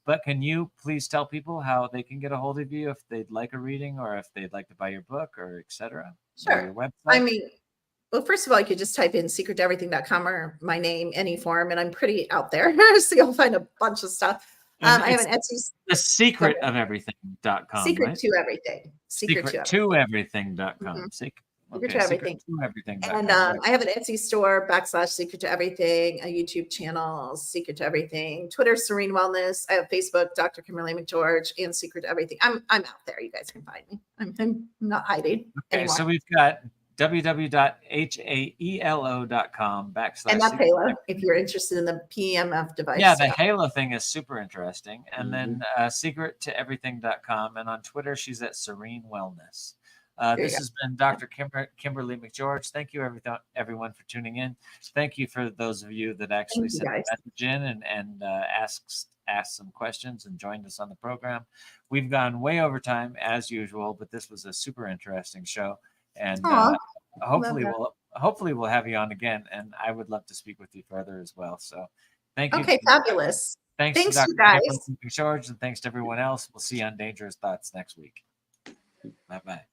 But can you please tell people how they can get a hold of you if they'd like a reading or if they'd like to buy your book or etc.? Sure. Your website? I mean, well, first of all, you could just type in secrettoeverything.com or my name, any form, and I'm pretty out there. So you'll find a bunch of stuff. I have an Etsy. The secret of everything.com. Secret right? to everything. Secret to everything.com. Mm-hmm. Secret to everything. And I have an Etsy store / Secret to Everything, a YouTube channel, Secret to Everything, Twitter, Serene Wellness. I have Facebook, Dr. Kimberly McGeorge, and Secret to Everything. I'm out there. You guys can find me. I'm not hiding. Okay, anymore. So we've got www.haelo.com / and that's Halo if you're interested in the PEMF device. Yeah, the Halo thing is super interesting. And then secrettoeverything.com, and on Twitter she's at Serene Wellness. This has been Dr. Kimberly McGeorge. Thank you everyone for tuning in. Thank you for those of you that actually sent a message in and asked some questions and joined us on the program. We've gone way over time as usual, but this was a super interesting show, and hopefully we'll have you on again. And I would love to speak with you further as well. So thank you. Okay, fabulous. Thanks Thanks, to you Dr. guys. Kimberly McGeorge, and thanks to everyone else. We'll see you on Dangerous Thoughts next week. Bye-bye.